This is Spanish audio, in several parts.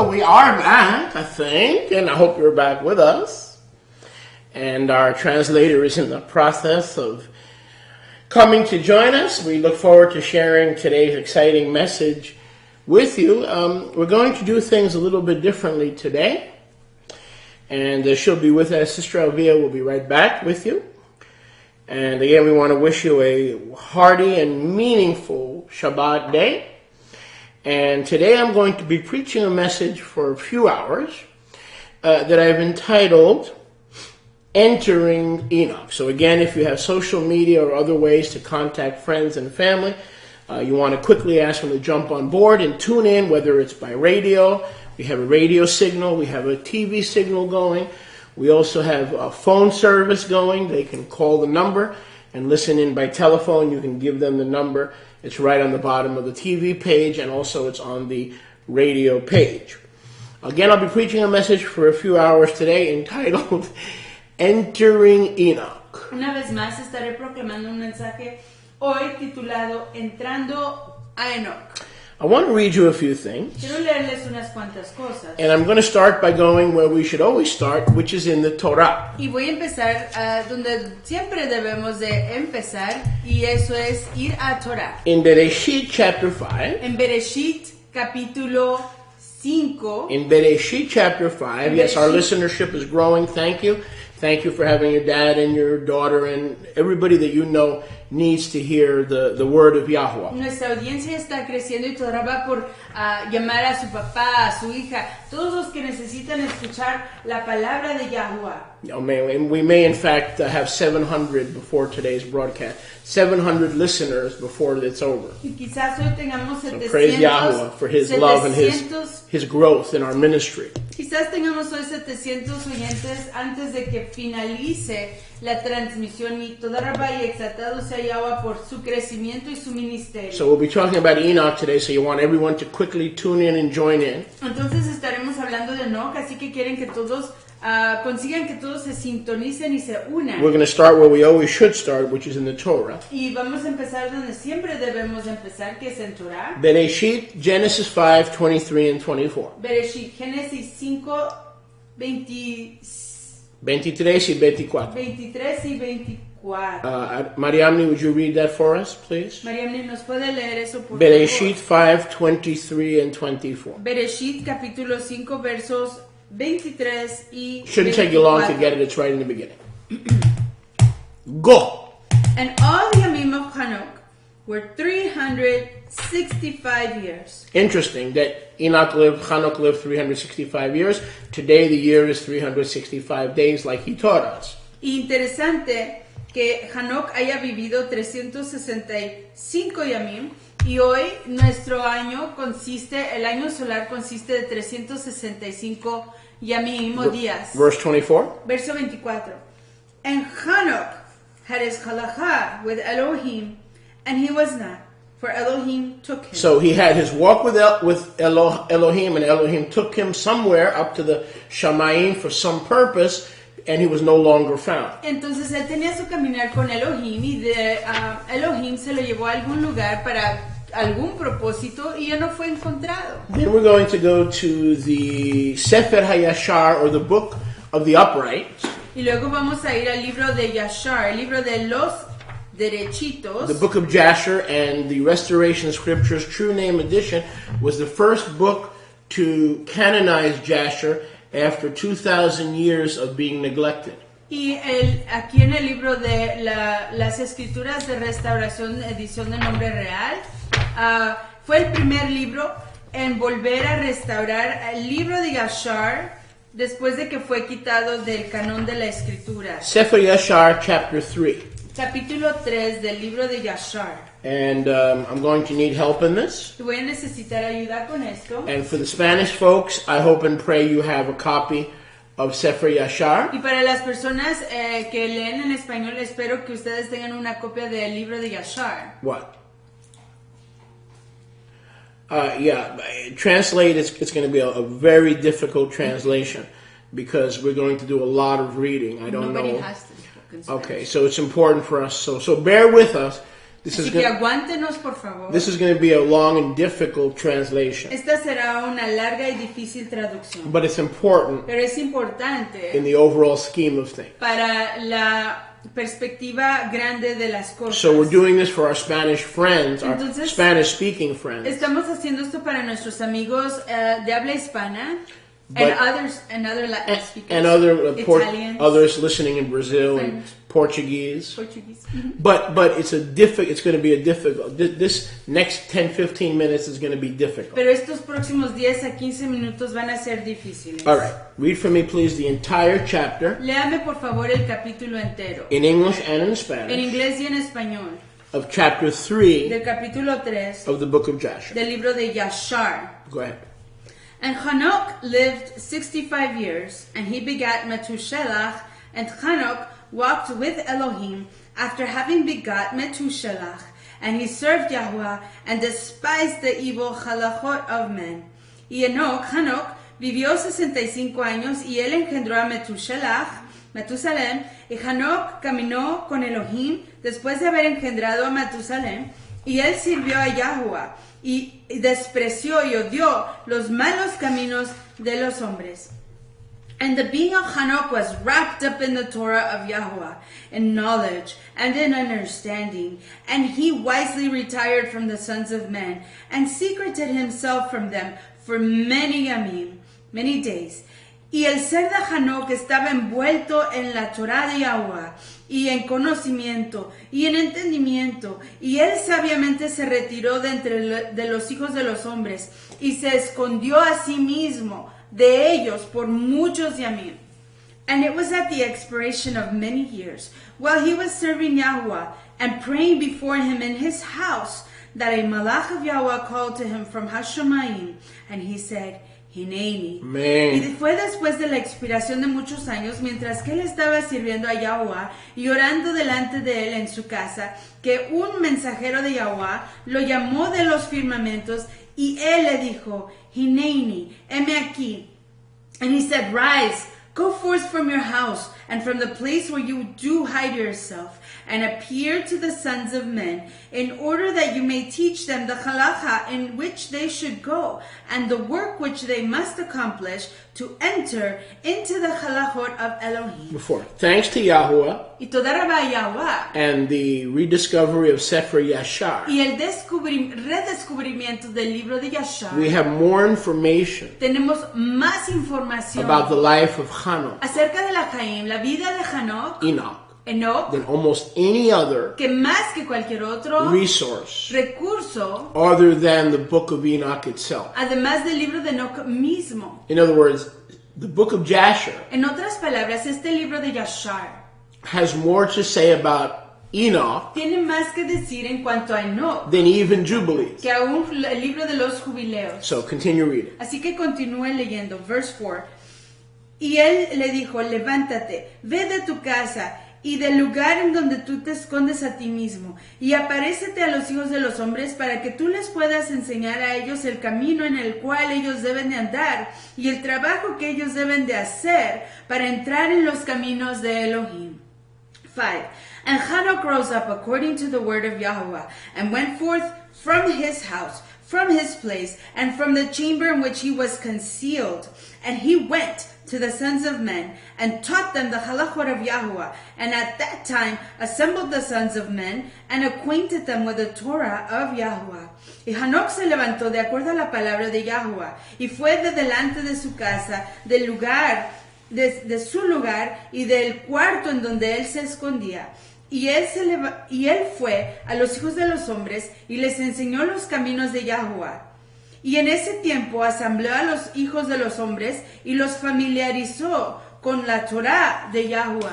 Well, we are back, I think, and I hope you're back with us. And our translator is in the process of coming to join us. We look forward to sharing today's exciting message with you. We're going to do things a little bit differently today. And she'll be with us. Sister Elvia will be right back with you. And again, we want to wish you a hearty and meaningful Shabbat day. And today I'm going to be preaching a message for a few hours that I've entitled Entering Enoch. So again, if you have social media or other ways to contact friends and family, you want to quickly ask them to jump on board and tune in, whether it's by radio. We have a radio signal. We have a TV signal going. We also have a phone service going. They can call the number and listen in by telephone. You can give them the number. It's right on the bottom of the TV page, and also it's on the radio page. Again, I'll be preaching a message for a few hours today entitled Entering Enoch. Una vez más estaré proclamando un mensaje hoy titulado Entrando a Enoch. I want to read you a few things. Quiero leerles unas cuantas cosas. And I'm going to start by going where we should always start, which is in the Torah. Y voy a empezar donde siempre debemos de empezar, y eso es ir a Torah. In Bereshit chapter 5. En Bereshit capítulo 5. In Bereshit chapter 5. Yes, our listenership is growing. Thank you. Thank you for having your dad and your daughter and everybody that you know needs to hear the word of Yahweh. Nuestra audiencia está creciendo y Torah va por llamar a su papá, a su hija, todos los que necesitan escuchar la palabra de Yahweh. And we may in fact have 700 before today's broadcast. 700 listeners before it's over. Y quizás hoy tengamos 700. So praise Yahweh for His love and His growth in our ministry. Quizás tengamos hoy 700 oyentes antes de que finalice la transmisión, y toda rabá y exaltado sea Yahweh por su crecimiento y su ministerio. So we'll be talking about Enoch today, so you want everyone to quickly tune in and join in. Entonces estaremos hablando de Enoch, así que quieren que todos consigan que todos se sintonicen y se unan. We're going to start where we always should start, which is in the Torah. Y vamos a empezar donde siempre debemos empezar, que es en Torah. Bereshit, Genesis 5, 23 and 24. Bereshit, Génesis 5, 23 y 24. 23 y 24. Mariamni, would you read that for us, please? Mariamni, ¿nos puede leer eso por Bereshit favor? 5, 23 and 24. Bereshit, capítulo 5, versos 23 y Shouldn't 24. take you long to get it. It's right in the beginning. Go. And all the Yamim of Hanok were 365 years. Interesting that Hanok lived 365 years. Today the year is 365 days like he taught us. Interesante que Hanok haya vivido 365 Yamim, y hoy nuestro año el año solar consiste de 365 Yamim o días. Verse 24. Verso 24. And Hanok had his halacha with Elohim, and he was not, for Elohim took him. So he had his walk with Elohim, and Elohim took him somewhere up to the Shamayim for some purpose, and he was no longer found. Entonces él tenía su caminar con Elohim, y de Elohim se lo llevó a algún lugar para algún propósito, y ya no fue encontrado. Then we're going to go to the Sefer HaYashar, or the book of the upright. Y luego vamos a ir al libro de Yashar, el libro de los derechitos. The book of Jasher, and the Restoration Scriptures True Name Edition was the first book to canonize Jasher after 2,000 years of being neglected. Y aquí en el libro de las Escrituras de Restauración, edición de nombre real, fue el primer libro en volver a restaurar el libro de Yashar después de que fue quitado del canon de la Escritura. Sefer Yashar, chapter 3. Capítulo 3 del libro de Yashar. And I'm going to need help in this. Voy a necesitar ayuda con esto. And for the Spanish folks, I hope and pray you have a copy of Sefer Yashar. Y para las personas que leen en español, espero que ustedes tengan una copia del libro de Yashar. What? Translate, it's going to be a very difficult translation because we're going to do a lot of reading. I don't Nobody know. has to. Okay, so it's important for us. So bear with us Así que aguántenos, por favor. This is going to be a long and difficult translation. Esta será una larga y difícil traducción. But it's important Pero es importante in the overall scheme of things. para la perspectiva grande de las cosas. So we're doing this for our Spanish friends, our Entonces, Spanish-speaking friends. Estamos haciendo esto para nuestros amigos de habla hispana But- and other Latin speakers, And Italians, others listening in Brazil and French. Portuguese. Portuguese. But it's going to be a difficult. This next 10-15 minutes is going to be difficult. Pero estos próximos 10 a 15 minutos van a ser difíciles. All right, read for me, please, the entire chapter Léame por favor el capítulo entero, in English and in en Spanish inglés y en español, of chapter 3 del capítulo 3 of the book of Joshua. del libro de Yashar. Go ahead. And Hanok lived 65 years, and he begat Methuselah, and Hanok walked with Elohim after having begot Methuselah, and he served Yahweh and despised the evil halachot of men. Y Hanok vivió 65 años, y él engendró a Metusalem, y Hanok caminó con Elohim después de haber engendrado a Metusalem, y él sirvió a Yahweh, y despreció y odió los malos caminos de los hombres. And the being of Hanok was wrapped up in the Torah of Yahweh, in knowledge and in understanding, and he wisely retired from the sons of men, and secreted himself from them for many days. Y el ser de Hanok estaba envuelto en la Torah de Yahweh, y en conocimiento, y en entendimiento, y él sabiamente se retiró de entre de los hijos de los hombres, y se escondió a sí mismo de ellos por muchos yamim. And it was at the expiration of many years, while he was serving Yahweh, and praying before him in his house, that a malach of Yahweh called to him from Hashemayim, and he said, Hineni. Amen. Y fue después de la expiración de muchos años, mientras que él estaba sirviendo a Yahweh y orando delante de él en su casa, que un mensajero de Yahweh lo llamó de los firmamentos, y él le dijo, Hineni, heme aquí. And he said, Rise, go forth from your house, and from the place where you do hide yourself, and appear to the sons of men, in order that you may teach them the halacha in which they should go, and the work which they must accomplish, to enter into the halachot of Elohim. Before, thanks to Yahweh Y toda rabá Yahweh, and the rediscovery of Sefer Yashar, y el redescubrimiento del libro de Yashar, we have more information tenemos más información about the life of Hanok, acerca de la Jaim, la vida de Hanok, Enoch, than almost any other que más que cualquier otro resource recurso, other than the book of Enoch itself. además del libro de Enoch mismo. In other words, the book of Jasher En otras palabras, este libro de Yashar has more to say about Enoch tiene más que decir en cuanto a Enoch than even Jubilees. que aún el libro de los jubileos. So continue reading. Así que continúen leyendo, verse 4. Y él le dijo, levántate, ve de tu casa y del lugar en donde tú te escondes a ti mismo, y aparécete a los hijos de los hombres para que tú les puedas enseñar a ellos el camino en el cual ellos deben de andar y el trabajo que ellos deben de hacer para entrar en los caminos de Elohim. 5. And Hanok rose up according to the word of Yahweh, and went forth from his house, from his place, and from the chamber in which he was concealed. And he went to the sons of men, and taught them the halachot of Yahweh, and at that time assembled the sons of men, and acquainted them with the Torah of Yahweh. Y Hanok se levantó de acuerdo a la palabra de Yahweh, y fue de delante de su casa, del lugar, de su lugar, y del cuarto en donde él se escondía. Y él fue a los hijos de los hombres, y les enseñó los caminos de Yahweh. Y en ese tiempo asambleó a los hijos de los hombres y los familiarizó con la Torah de Yahweh.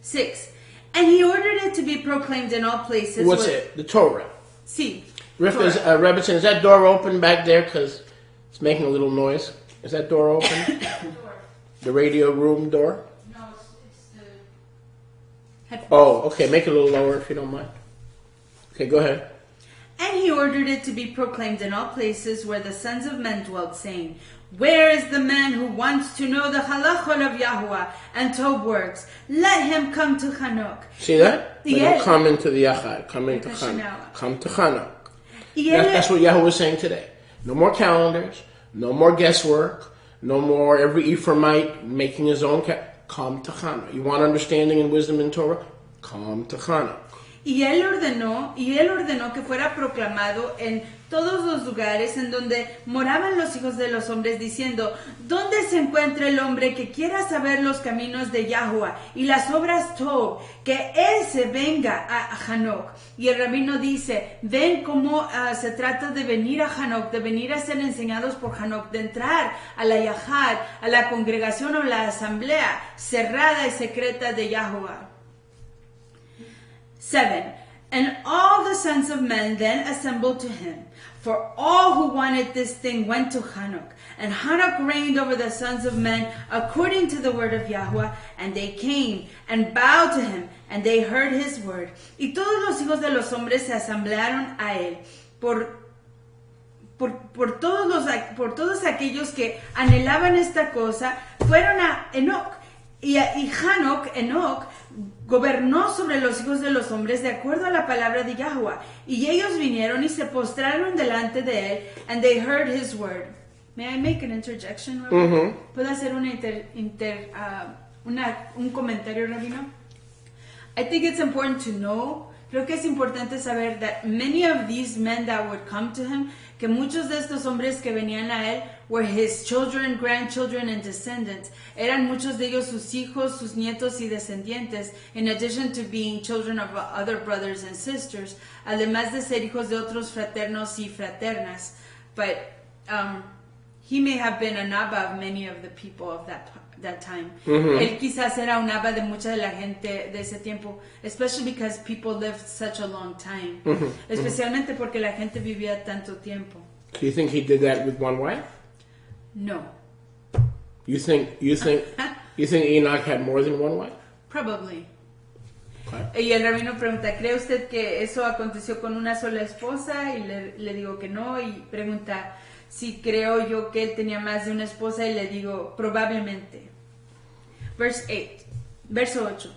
6. And he ordered it to be proclaimed in all places. What's it? The Torah. Sí. Rebbitzin, is that door open back there? Because it's making a little noise. Is that door open? The radio room door? No, it's the headphones. Oh, okay. Make it a little lower if you don't mind. Okay, go ahead. And he ordered it to be proclaimed in all places where the sons of men dwelt, saying, Where is the man who wants to know the halachot of Yahuwah and Tov works? Let him come to Hanok. See that? Let Yeah. him come into the Yachad. Come into Into Chanukah. Chanukah. Come to Chanukah. Y él, That's what Yahweh is saying today. No more calendars. No more guesswork. No more every Ephraimite making his own Come to Chanukah. You want understanding and wisdom in Torah? Come to Chanukah. y él ordenó que fuera proclamado en todos los lugares en donde moraban los hijos de los hombres, diciendo, ¿dónde se encuentra el hombre que quiera saber los caminos de Yahuwah y las obras Tov? Que él se venga a Hanok. Y el rabino dice, ven cómo se trata de venir a Hanok, de venir a ser enseñados por Hanok, de entrar a la Yahad, a la congregación o la asamblea cerrada y secreta de Yahuwah. 7. And all the sons of men then assembled to him, for all who wanted this thing went to Hanok. And Hanok reigned over the sons of men according to the word of Yahuwah, and they came and bowed to him, and they heard his word. Y todos los hijos de los hombres se asamblearon a él, por todos aquellos que anhelaban esta cosa, fueron a Enoch. Y Enoch, gobernó sobre los hijos de los hombres de acuerdo a la palabra de Yahuwah. Y ellos vinieron y se postraron delante de él, and they heard his word. May I make an interjection, Rabino? ¿Puedo hacer un comentario, Rabino? I think it's important to know, creo que es importante saber that many of these men that would come to him, que muchos de estos hombres que venían a él were his children, grandchildren, and descendants. Eran muchos de ellos sus hijos, sus nietos y descendientes, in addition to being children of other brothers and sisters, además de ser hijos de otros fraternos y fraternas. But he may have been an Abba of many of the people of that time. Él quizás era un Abba de mucha de la gente de ese tiempo, especially because people lived such a long time. Especialmente porque la gente vivía tanto tiempo. Do you think he did that with one wife? No. You think Enoch had more than one wife? Probably. Okay. Y el rabino pregunta, ¿cree usted que eso aconteció con una sola esposa? Y le digo que no. Y pregunta, si creo yo que él tenía más de una esposa, y le digo, probablemente. Verso 8.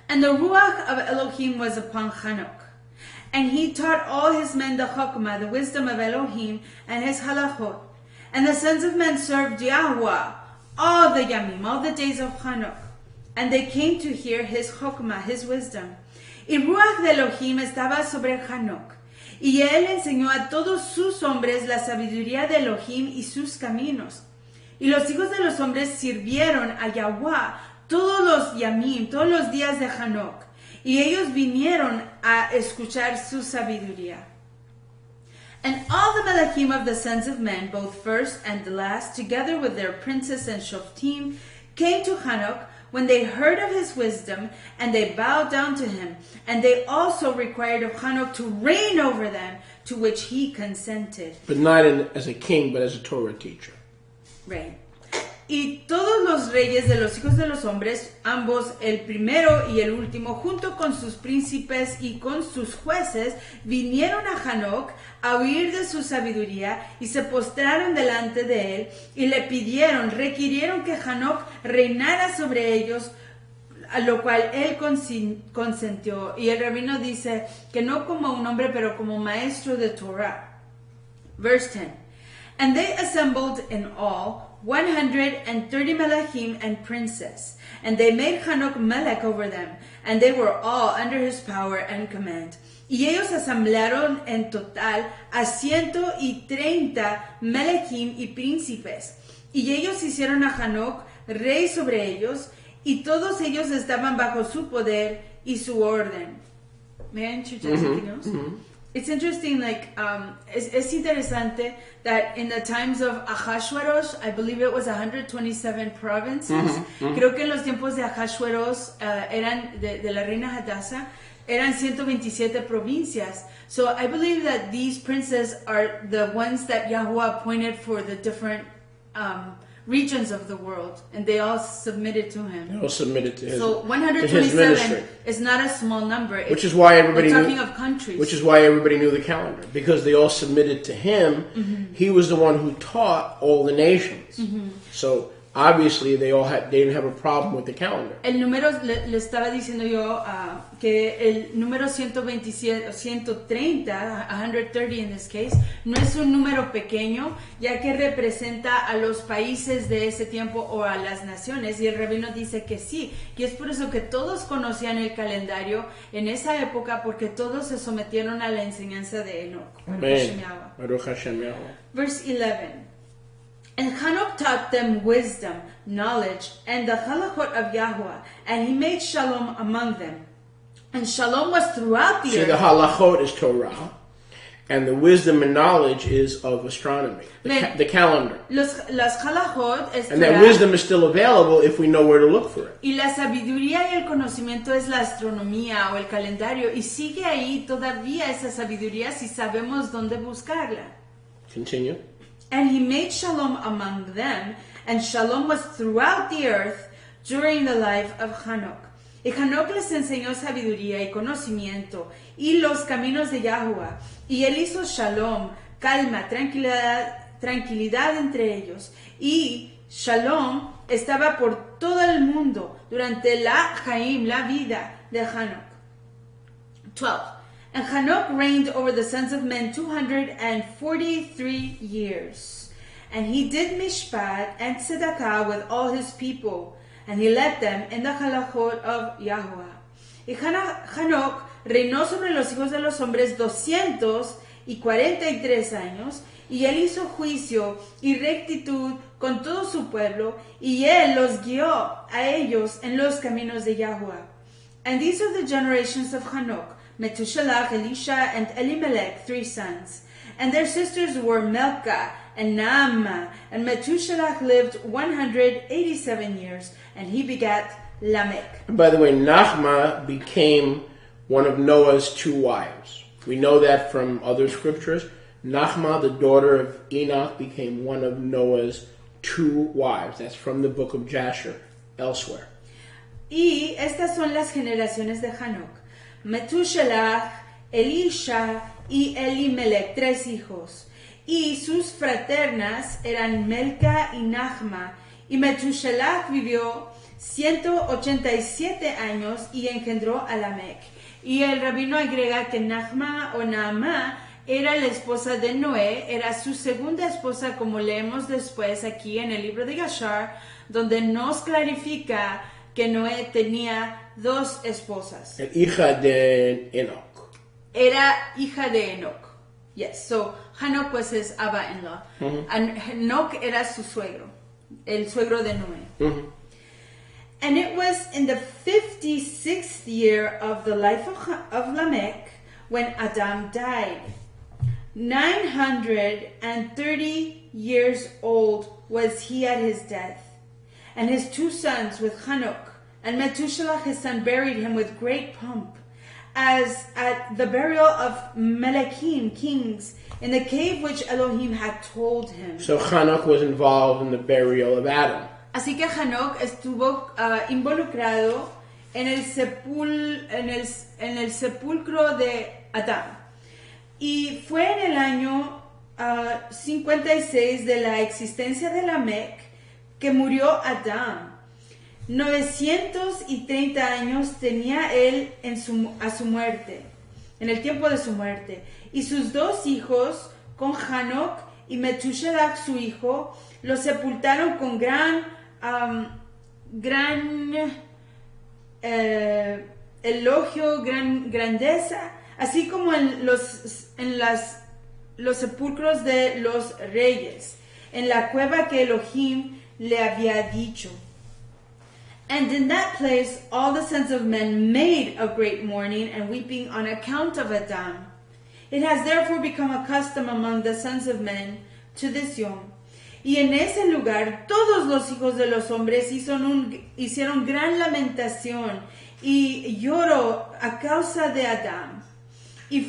And the Ruach of Elohim was upon Hanok, and he taught all his men the Chokmah, the wisdom of Elohim, and his halachot. And the sons of men served Yahuwah all the yamim, all the days of Hanok. And they came to hear his Chokmah, his wisdom. Y Ruach de Elohim estaba sobre Hanok. Y él enseñó a todos sus hombres la sabiduría de Elohim y sus caminos. Y los hijos de los hombres sirvieron a Yahuwah todos los yamim, todos los días de Hanok. Y ellos vinieron a escuchar su sabiduría. And all the Malachim of the sons of men, both first and last, together with their princes and shoftim, came to Hanok when they heard of his wisdom, and they bowed down to him. And they also required of Hanok to reign over them, to which he consented. But not as a king, but as a Torah teacher. Right. Y todos los reyes de los hijos de los hombres, ambos el primero y el último, junto con sus príncipes y con sus jueces, vinieron a Hanok a oír de su sabiduría y se postraron delante de él y le requirieron que Hanok reinara sobre ellos, a lo cual él consentió. Y el rabino dice que no como un hombre, pero como maestro de Torah. Verse 10. And they assembled in all 130 Melachim and princes, and they made Hanok Melech over them, and they were all under his power and command. Y ellos asamblearon en total a 130 Melechim y príncipes, y ellos hicieron a Hanok rey sobre ellos, y todos ellos estaban bajo su poder y su orden. May I introduce something else? It's interesting, es interesante that in the times of Ahasuerus, I believe it was 127 provinces. Creo que en los tiempos de Ahasuerus, eran de la reina Hadassah, eran 127 provincias. So I believe that these princes are the ones that Yahuwah appointed for the different regions of the world, and they all submitted to him. They all submitted to his, So to his ministry. 127 is not a small number. Which is why everybody we're talking knew, of countries. which is why everybody knew the calendar, because they all submitted to him. He was the one who taught all the nations. So obviously they didn't have a problem with the calendar. El número, le estaba diciendo yo que el número 127, o 130, 130 in this case, no es un número pequeño, ya que representa a los países de ese tiempo o a las naciones, y el rabino dice que sí, y es por eso que todos conocían el calendario en esa época, porque todos se sometieron a la enseñanza de Enoch. Amen. Baruch Hashem Yahweh. Verse 11. And Hanok taught them wisdom, knowledge, and the halachot of Yahweh, and he made shalom among them. And shalom was throughout the See, the earth. halachot is Torah, and the wisdom and knowledge is of astronomy, the calendar. Las halachot es And that Torah, wisdom is still available if we know where to look for it. y la sabiduría y el conocimiento es la astronomía o el calendario, y sigue ahí todavía esa sabiduría si sabemos dónde buscarla. Continue. And he made shalom among them, and shalom was throughout the earth during the life of Hanok. Y Hanok les enseñó sabiduría y conocimiento y los caminos de Yahuwah. Y él hizo shalom, calma, tranquilidad entre ellos. Y shalom estaba por todo el mundo durante la Chaim, la vida de Hanok. 12. And Hanok reigned over the sons of men 243 years. And he did mishpat and tzedakah with all his people. And he led them in the halachot of Yahuwah. Y Hanok reinó sobre los hijos de los hombres 243 años. Y él hizo juicio y rectitud con todo su pueblo. Y él los guió a ellos en los caminos de Yahuwah. And these are the generations of Hanok. Metushelach, Elisha, and Elimelech, 3 sons. And their sisters were Melka and Naamah. And Metushelach lived 187 years, and he begat Lamech. And by the way, Nachma became one of Noah's 2 wives. We know that from other scriptures. Nachma, the daughter of Enoch, became one of Noah's 2 wives. That's from the book of Jasher, elsewhere. Y estas son las generaciones de Hanok. Metushelach, Elisha y Elimelech, 3 hijos. Y sus fraternas eran Melka y Nachma. Y Metushelach vivió 187 años y engendró a Lamech. Y el rabino agrega que Nachma o Naamah era la esposa de Noé, era su segunda esposa, como leemos después aquí en el libro de Yashar, donde nos clarifica que Noé tenía 2 esposas. Hija de Enoch. Era hija de Enoch. Yes, so Hanok was his Abba-in-law. And Enoch era su suegro, el suegro de Noé. And it was in the 56th year of the life of Lamech when Adam died. 930 years old was he at his death. And his 2 sons with Hanok, and Metushelach his son buried him with great pomp, as at the burial of Melechim, kings, in the cave which Elohim had told him. So Hanok was involved in the burial of Adam. Así que Hanok estuvo involucrado en el sepulcro de Adán. Y fue en el año 56 de la existencia de Lamech que murió Adán. 930 años tenía él a su muerte, en el tiempo de su muerte. Y sus 2 hijos, con Hanok y Metushelach su hijo, los sepultaron con gran elogio, gran grandeza, así como en los sepulcros de los reyes, en la cueva que Elohim le había dicho. And in that place all the sons of men made a great mourning and weeping on account of Adam. It has therefore become a custom among the sons of men to this yom. Y en ese lugar todos los hijos de los hombres hicieron gran lamentación y lloro a causa de Adán. Y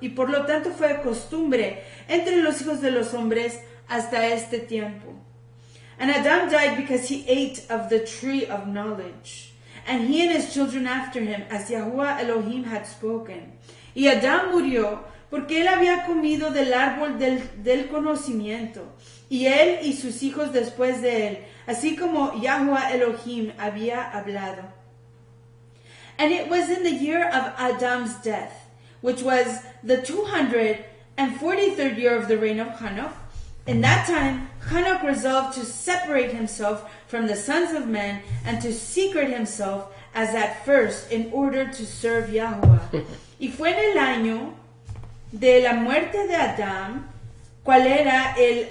por lo tanto fue costumbre entre los hijos de los hombres hasta este tiempo. And Adam died because he ate of the tree of knowledge, and he and his children after him, as Yahuwah Elohim had spoken. Y Adam murió porque él había comido del árbol del conocimiento, y él y sus hijos después de él, así como Yahuwah Elohim había hablado. And it was in the year of Adam's death, which was the 243rd year of the reign of Hanok. In that time, Hanok resolved to separate himself from the sons of men and to secret himself as at first in order to serve Yahuwah. Y fue en el año de la muerte de Adán, cual era el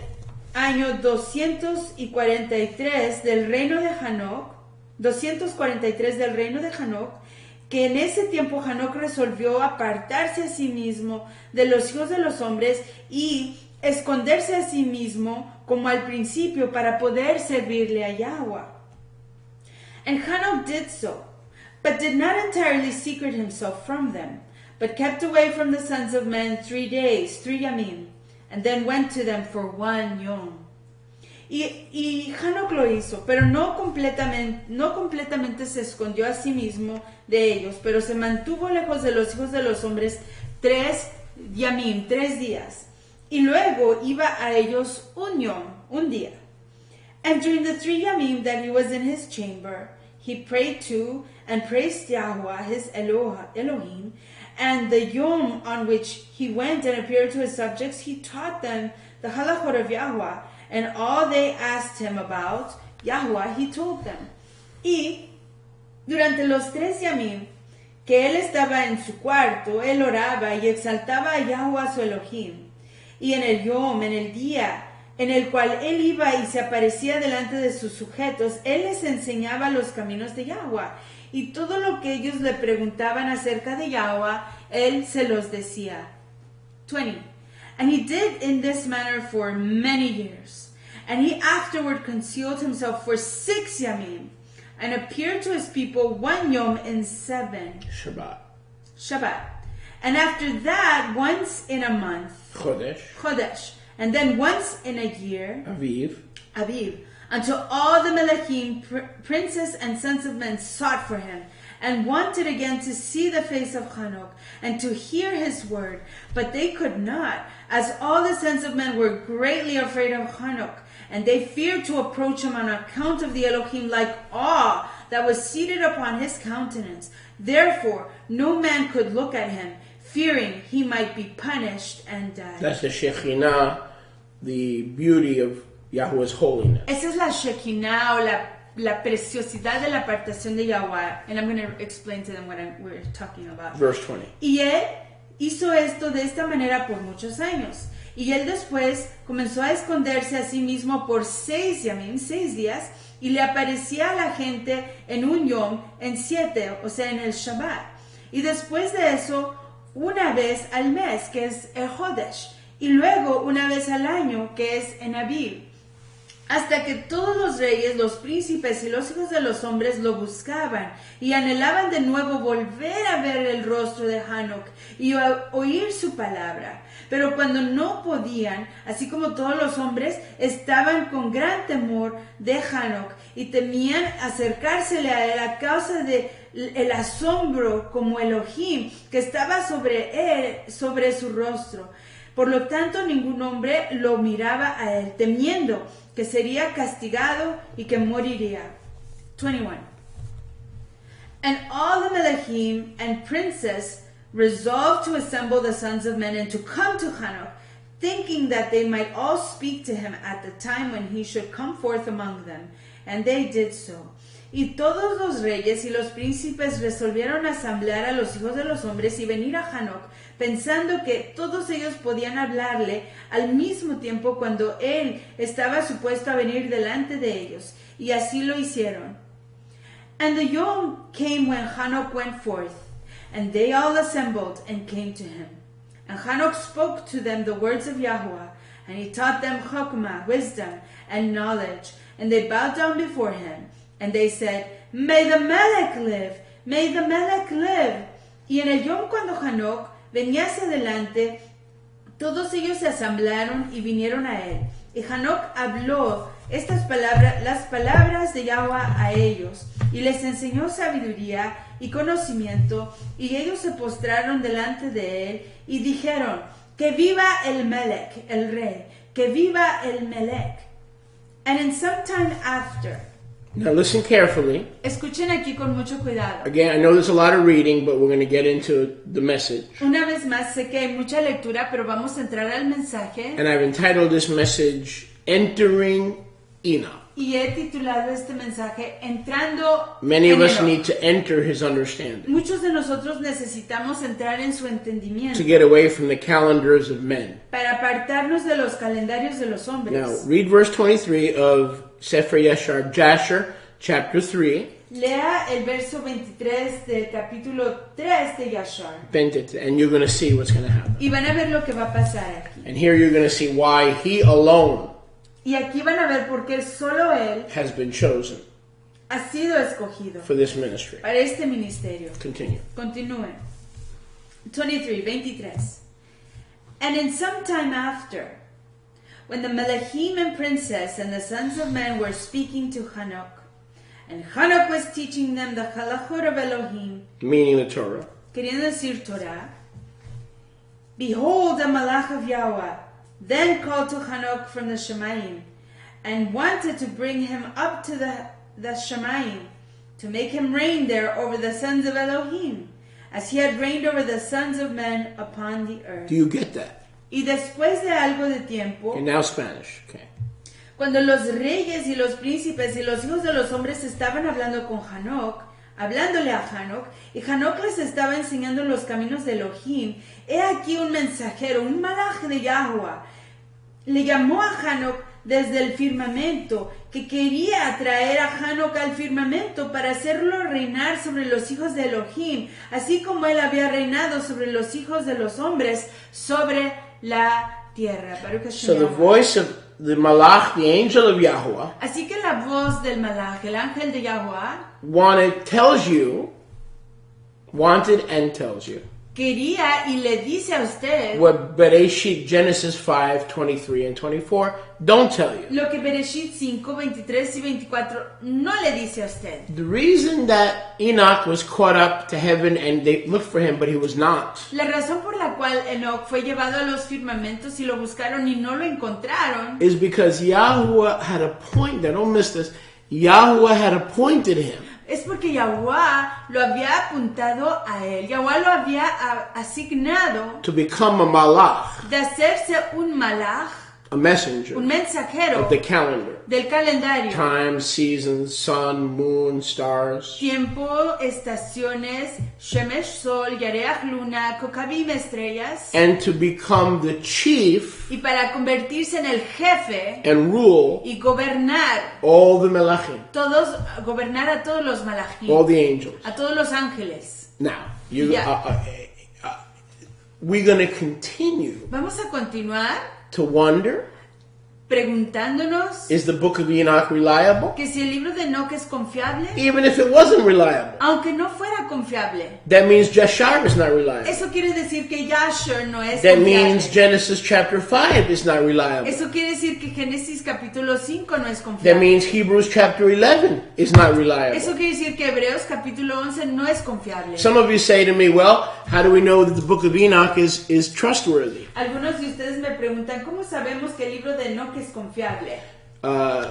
año 243 del reino de Hanok, 243 del reino de Hanok, que en ese tiempo Hanok resolvió apartarse a sí mismo de los hijos de los hombres y esconderse a sí mismo como al principio para poder servirle a Yahweh. And Hanok did so, but did not entirely secret himself from them, but kept away from the sons of men 3 days, 3 yamim, and then went to them for 1 yom. Y Hanok lo hizo, pero no completamente se escondió a sí mismo de ellos, pero se mantuvo lejos de los hijos de los hombres 3 yamim, 3 días. Y luego iba a ellos 1 yom, 1 día. And during the 3 yamim that he was in his chamber, he prayed to and praised Yahweh, his Elohim, and the yom on which he went and appeared to his subjects, he taught them the halachot of Yahweh, and all they asked him about Yahweh, he told them. Y durante los 3 yamim que él estaba en su cuarto, él oraba y exaltaba a Yahweh su Elohim. Y en el yom, en el día en el cual él iba y se aparecía delante de sus sujetos, él les enseñaba los caminos de Yahweh. Y todo lo que ellos le preguntaban acerca de Yahweh, él se los decía. 20. And he did in this manner for many years. And he afterward concealed himself for 6 yamim, and appeared to his people 1 yom in 7. Shabbat. And after that, once in a month. Chodesh. And then once in a year. Aviv. Until all the Melachim, princes and sons of men, sought for him, and wanted again to see the face of Hanok, and to hear his word. But they could not, as all the sons of men were greatly afraid of Hanok, and they feared to approach him on account of the Elohim, like awe that was seated upon his countenance. Therefore, no man could look at him, fearing he might be punished and die. That's the Shekinah, the beauty of Yahweh's holiness. Esa es la Shekinah, o la preciosidad de la apartación de Yahweh. And I'm going to explain to them what we're talking about. Verse 20. Y él hizo esto de esta manera por muchos años. Y él después comenzó a esconderse a sí mismo por 6 yamim, 6 días, y le aparecía a la gente en 1 yom, en 7, o sea, en el Shabbat. Y después de eso, una vez al mes, que es el Chodesh, y luego una vez al año, que es en Aviv. Hasta que todos los reyes, los príncipes y los hijos de los hombres lo buscaban y anhelaban de nuevo volver a ver el rostro de Hanok y oír su palabra. Pero cuando no podían, así como todos los hombres, estaban con gran temor de Hanok y temían acercársele a él a causa de el asombro como Elohim que estaba sobre él, sobre su rostro. Por lo tanto, ningún hombre lo miraba a él, temiendo que sería castigado y que moriría. 21. And all the Melachim and princes resolved to assemble the sons of men and to come to Hanok, thinking that they might all speak to him at the time when he should come forth among them. And they did so. Y todos los reyes y los príncipes resolvieron asamblear a los hijos de los hombres y venir a Hanok, pensando que todos ellos podían hablarle al mismo tiempo cuando él estaba supuesto a venir delante de ellos. Y así lo hicieron. And the yom came when Hanok went forth, and they all assembled and came to him. And Hanok spoke to them the words of Yahweh, and he taught them chokmah, wisdom, and knowledge. And they bowed down before him. And they said, May the Melech live, may the Melech live. Y en el yom cuando Hanok venía hacia adelante, todos ellos se asamblaron y vinieron a él. Y Hanoc habló las palabras de Yahweh a ellos, y les enseñó sabiduría y conocimiento, y ellos se postraron delante de él, y dijeron, que viva el Melech, el rey, que viva el Melech. And in some time after, Now listen carefully. escuchen aquí con mucho cuidado. Again, I know there's a lot of reading, but we're going to get into the message. Una vez más, sé que hay mucha lectura, pero vamos a entrar al mensaje. And I've entitled this message, Entering Enoch. Y he titulado este mensaje, Entrando Many of en us Enoch. need to enter his understanding, Muchos de nosotros necesitamos entrar en su entendimiento to get away from the calendars of men. para apartarnos de los calendarios de los Now, hombres. read verse 23 of Sefer Yashar Jasher, chapter 3, Lea el verso 23 del capítulo 3 de Yashar and you're going to see what's going to happen. y van a ver lo que va a pasar aquí. And here you're going to see why he alone Y aquí van a ver por qué solo él has been chosen ha sido escogido for this ministry. para este ministerio. Continue. Continúen. 23. And in some time after, when the Melechim and princes and the sons of men were speaking to Hanok, and Hanok was teaching them the halachot of Elohim, Meaning the Torah. queriendo decir Torah, behold, a malach of Yahweh then called to Hanok from the Shemayim, and wanted to bring him up to the Shemayim, to make him reign there over the sons of Elohim, as he had reigned over the sons of men upon the earth. Do you get that? Y después de algo de tiempo, Okay, now Spanish. Okay. cuando los reyes y los príncipes y los hijos de los hombres estaban hablando con Hanok, hablándole a Hanok, y Hanok les estaba enseñando los caminos de Elohim, he aquí un mensajero, un malaj de Yahweh, le llamó a Hanok desde el firmamento, que quería traer a Hanok al firmamento para hacerlo reinar sobre los hijos de Elohim, así como él había reinado sobre los hijos de los hombres, sobre la tierra. Baruch Hashem So the Yahweh. voice of the Malach, the angel of Yahweh, Así que la voz del malaj, el ángel de Yahweh, wanted and tells you quería y le dice a usted what Bereshit, Genesis 5, 23 and 24 don't tell you. lo que Bereshit 5, 23 y 24 no le dice a usted. The reason that Enoch was caught up to heaven and they looked for him, but he was not, La razón por la cual Enoch fue llevado a los firmamentos y lo buscaron y no lo encontraron is because Yahweh had appointed, don't miss this, Yahweh had appointed him es porque Yahweh lo había apuntado a él. Yahweh lo había asignado to become a Malach, de hacerse un malach, a messenger un mensajero of the calendar. del calendario. Time, seasons, sun, moon, stars. Tiempo, estaciones, Shemesh, Sol, Yareach, Luna, Kokabim, estrellas. And to become the chief Y para convertirse en el jefe and rule y gobernar all the Melachim, gobernar a todos los malachim, all the angels. a todos los ángeles. Now, Yeah. we're going to continue Vamos a continuar to wonder, preguntándonos is the book of Enoch reliable? que si el libro de Enoch es confiable, Even if it wasn't reliable. aunque no fuera confiable. That means Jashar is not reliable. Eso quiere decir que Yashar no es That means confiable. Genesis chapter 5 is not reliable. Eso quiere decir que Génesis capítulo 5 no es That confiable. means Hebrews chapter 11 is not reliable. Eso quiere decir que Hebreos capítulo 11 no es confiable. Some of you say to me, well, how do we know that the book of Enoch is trustworthy? Algunos de ustedes me preguntan, ¿cómo sabemos que el libro de Enoch es confiable?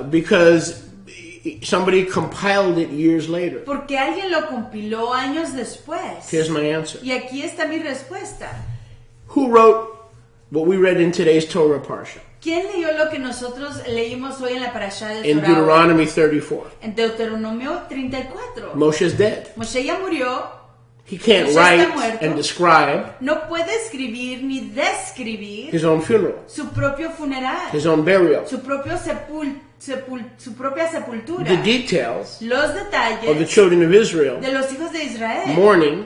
Because somebody compiled it years later. Porque alguien lo compiló años después. Here's my answer. Y aquí está mi respuesta. Who wrote what we read in today's Torah Parsha? ¿Quién leyó lo que nosotros leímos hoy en la parashá de In Torah? Deuteronomy 34. En Deuteronomio 34. Moshe's dead. Moshe ya murió, He can't Moshe está write muerto. and describe no puede escribir ni describir his own funeral, su propio funeral, his own burial, su propia sepultura, the details los of the detalles children of Israel de los hijos de Israel, mourning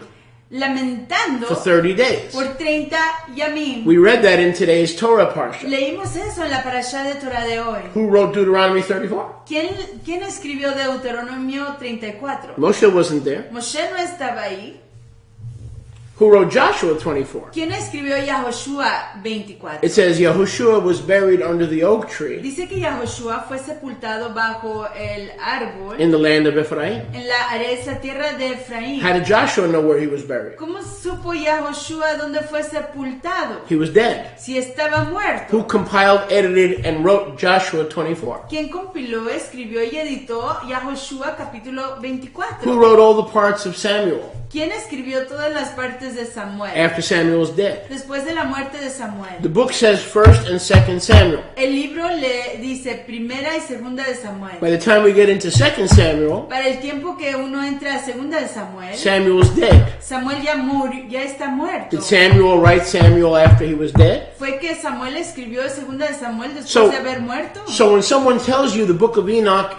lamentando for 30 days. por 30 yamim. We read that in today's Torah Parsha. Leímos eso en la parashá de Torah de hoy. Who wrote Deuteronomy 34? ¿Quién escribió Deuteronomio 34? Moshe wasn't there. Moshe no estaba ahí. Who wrote Joshua 24? ¿Quién escribió Yahoshua 24? It says Yahushua was buried under the oak tree Dice que Yahoshua fue sepultado bajo el árbol in the land of Ephraim. en la aresa tierra de Efraín. How did Joshua know where he was buried? ¿Cómo supo Yahoshua dónde fue sepultado? He was dead. Si estaba muerto. Who compiled, edited, and wrote Joshua 24? ¿Quién compiló, escribió y editó Yahoshua capítulo 24? Who wrote all the parts of Samuel ¿Quién escribió todas las partes de Samuel? after Samuel was dead? Después de la muerte de Samuel. The book says 1st and 2nd Samuel. El libro le dice primera y segunda de Samuel. By the time we get into 2nd Samuel, Para el tiempo que uno entra a segunda de Samuel, Samuel was dead. Samuel ya murió, ya está muerto. Did Samuel write Samuel after he was dead? Fue que Samuel escribió segunda de Samuel después So- de haber muerto. So when someone tells you the book of Enoch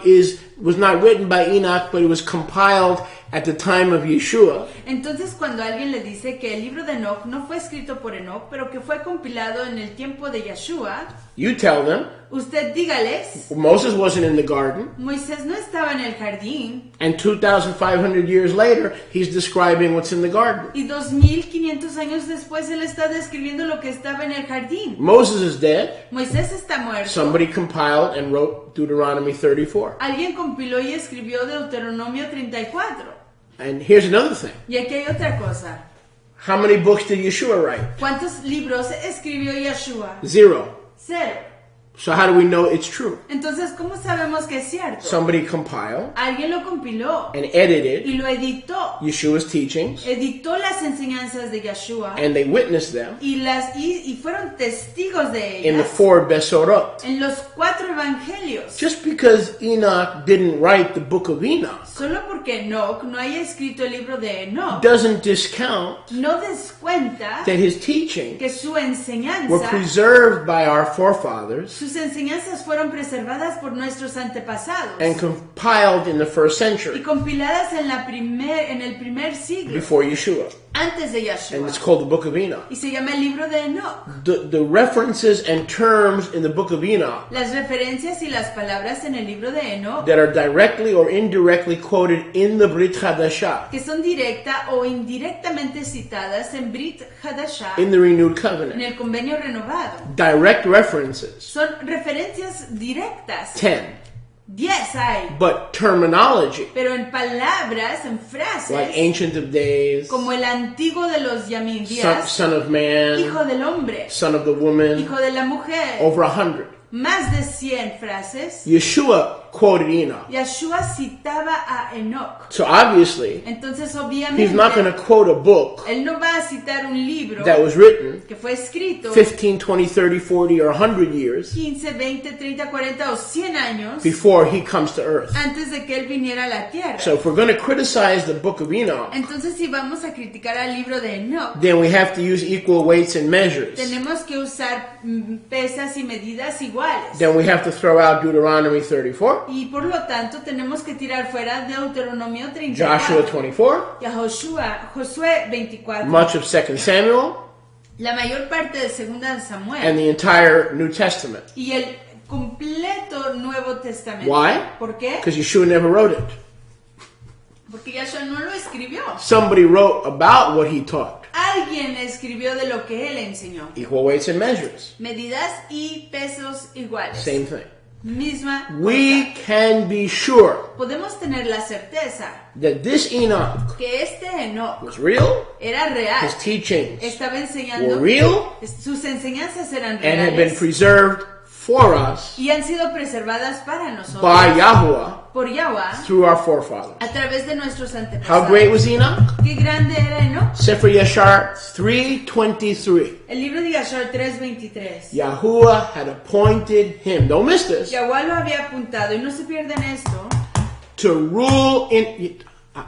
was not written by Enoch, but it was compiled at the time of Yeshua, Entonces cuando alguien le dice que el libro de Enoch no fue escrito por Enoch, pero que fue compilado en el tiempo de Yeshua, you tell them usted dígales, Moses wasn't in the garden, Moisés no estaba en el jardín and 2,500 years later, he's describing what's in the garden. y 2500 años después él está describiendo lo que estaba en el jardín. Moses is dead. Moisés está muerto. Somebody compiled and wrote Deuteronomy 34. Alguien compiló y escribió Deuteronomio 34. And here's another thing. Y aquí hay otra cosa. How many books did Yeshua write? ¿Cuántos libros escribió Yeshua? 0. 0. So how do we know it's true? Entonces, ¿cómo sabemos que es cierto? Somebody compiled Alguien lo compiló and edited y lo editó. Yeshua's teachings, Editó las enseñanzas de Yeshua and they witnessed them y fueron testigos de in the ellas 4 Besorot. en los 4 evangelios. Just because Enoch didn't write the book of Enoch Solo porque Enoch no haya escrito el libro de Enoch, doesn't discount no descuenta that his teachings que su were enseñanza, preserved by our forefathers sus enseñanzas fueron preservadas por nuestros antepasados and compiled in the 1st y century compiladas en el primer siglo before Yeshua. antes de And it's Yeshua. called the book of Enoch. Y se llama el libro de Enoch. The references and terms in the book of Enoch Las referencias y las palabras en el libro de Enoch that are directly or indirectly quoted in the Brit Hadashah, que son directa o indirectamente citadas en Brit Hadashah, in the renewed en covenant. el convenio renovado. Direct references, Son referencias directas. 10. 10 hay. But terminology, Pero en palabras, en frases, like Ancient of Days, como el antiguo de los son, Yamindías, son of Man, hijo del hombre, son of the woman, hijo de la mujer, over 100. más de 100 frases, Yeshua quoted Enoch. Yeshua citaba a Enoch. So obviously, Entonces, he's obviamente, not going to quote a book él no va a citar un libro that was written que fue escrito 15, 20, 30, 40, or 100 years 15, 20, 30, 40 o 100 años before he comes to earth. antes de que él viniera a la tierra. So if we're going to criticize the book of Enoch, Entonces, si vamos a criticar al libro de Enoch, then we have to use equal weights and measures. tenemos que usar pesas y medidas iguales. Then we have to throw out Deuteronomy 34, Y por lo tanto, tenemos que tirar fuera Deuteronomio Joshua 34, 24, y a Josué 24, much of 2 Samuel, la mayor parte de Segunda de Samuel and the entire New Testament. y el completo Nuevo Testamento. Why? ¿Por qué? Because Yeshua never wrote it. Porque Yahshua no lo escribió. Somebody wrote about what he taught. Alguien escribió de lo que él enseñó. Equal weights and measures. Medidas y pesos iguales. Same thing. Misma We cosa. can be sure Podemos tener la certeza that this Enoch que este Enoch was real, era real. his teachings Estaba were enseñando, real, sus enseñanzas eran and had been reales preserved for us y han sido preservadas para nosotros by Yahuwah por Yahweh through our forefathers. a través de nuestros How antepasados. great was Enoch? Qué grande era Enoch. Sefer Yashar 3:23. El libro de Yashar 3:23. Yahuwah had appointed him, don't miss this, Yahweh lo había apuntado y no se pierdan esto. to rule in.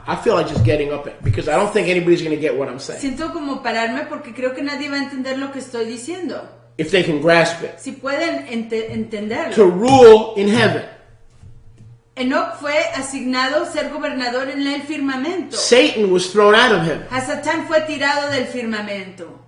I feel like just getting up it because I don't think anybody's going to get what I'm saying. Siento como pararme porque creo que nadie va a entender lo que estoy diciendo. If they can grasp it. Si pueden To entenderlo. rule in heaven. Enoch fue asignado ser gobernador en el firmamento. Satan was thrown out of heaven. A Satán fue tirado del firmamento.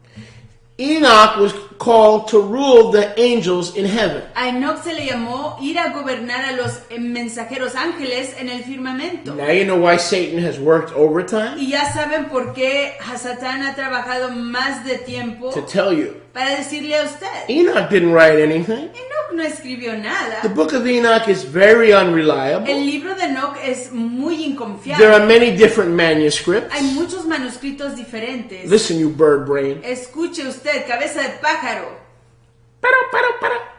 Enoch was called to rule the angels in heaven. A Enoch se le llamó ir a gobernar a los mensajeros ángeles en el firmamento. Now you know why Satan has worked overtime? Y ya saben por qué Satán ha trabajado más de tiempo To tell you. para decirle a usted. Enoch didn't write anything. Enoch no escribió nada. The book of Enoch is very unreliable. El libro de Enoch es muy There inconfiable. are many different manuscripts. Hay muchos manuscritos diferentes. Listen, you bird brain. Escuche usted, cabeza de pájaro.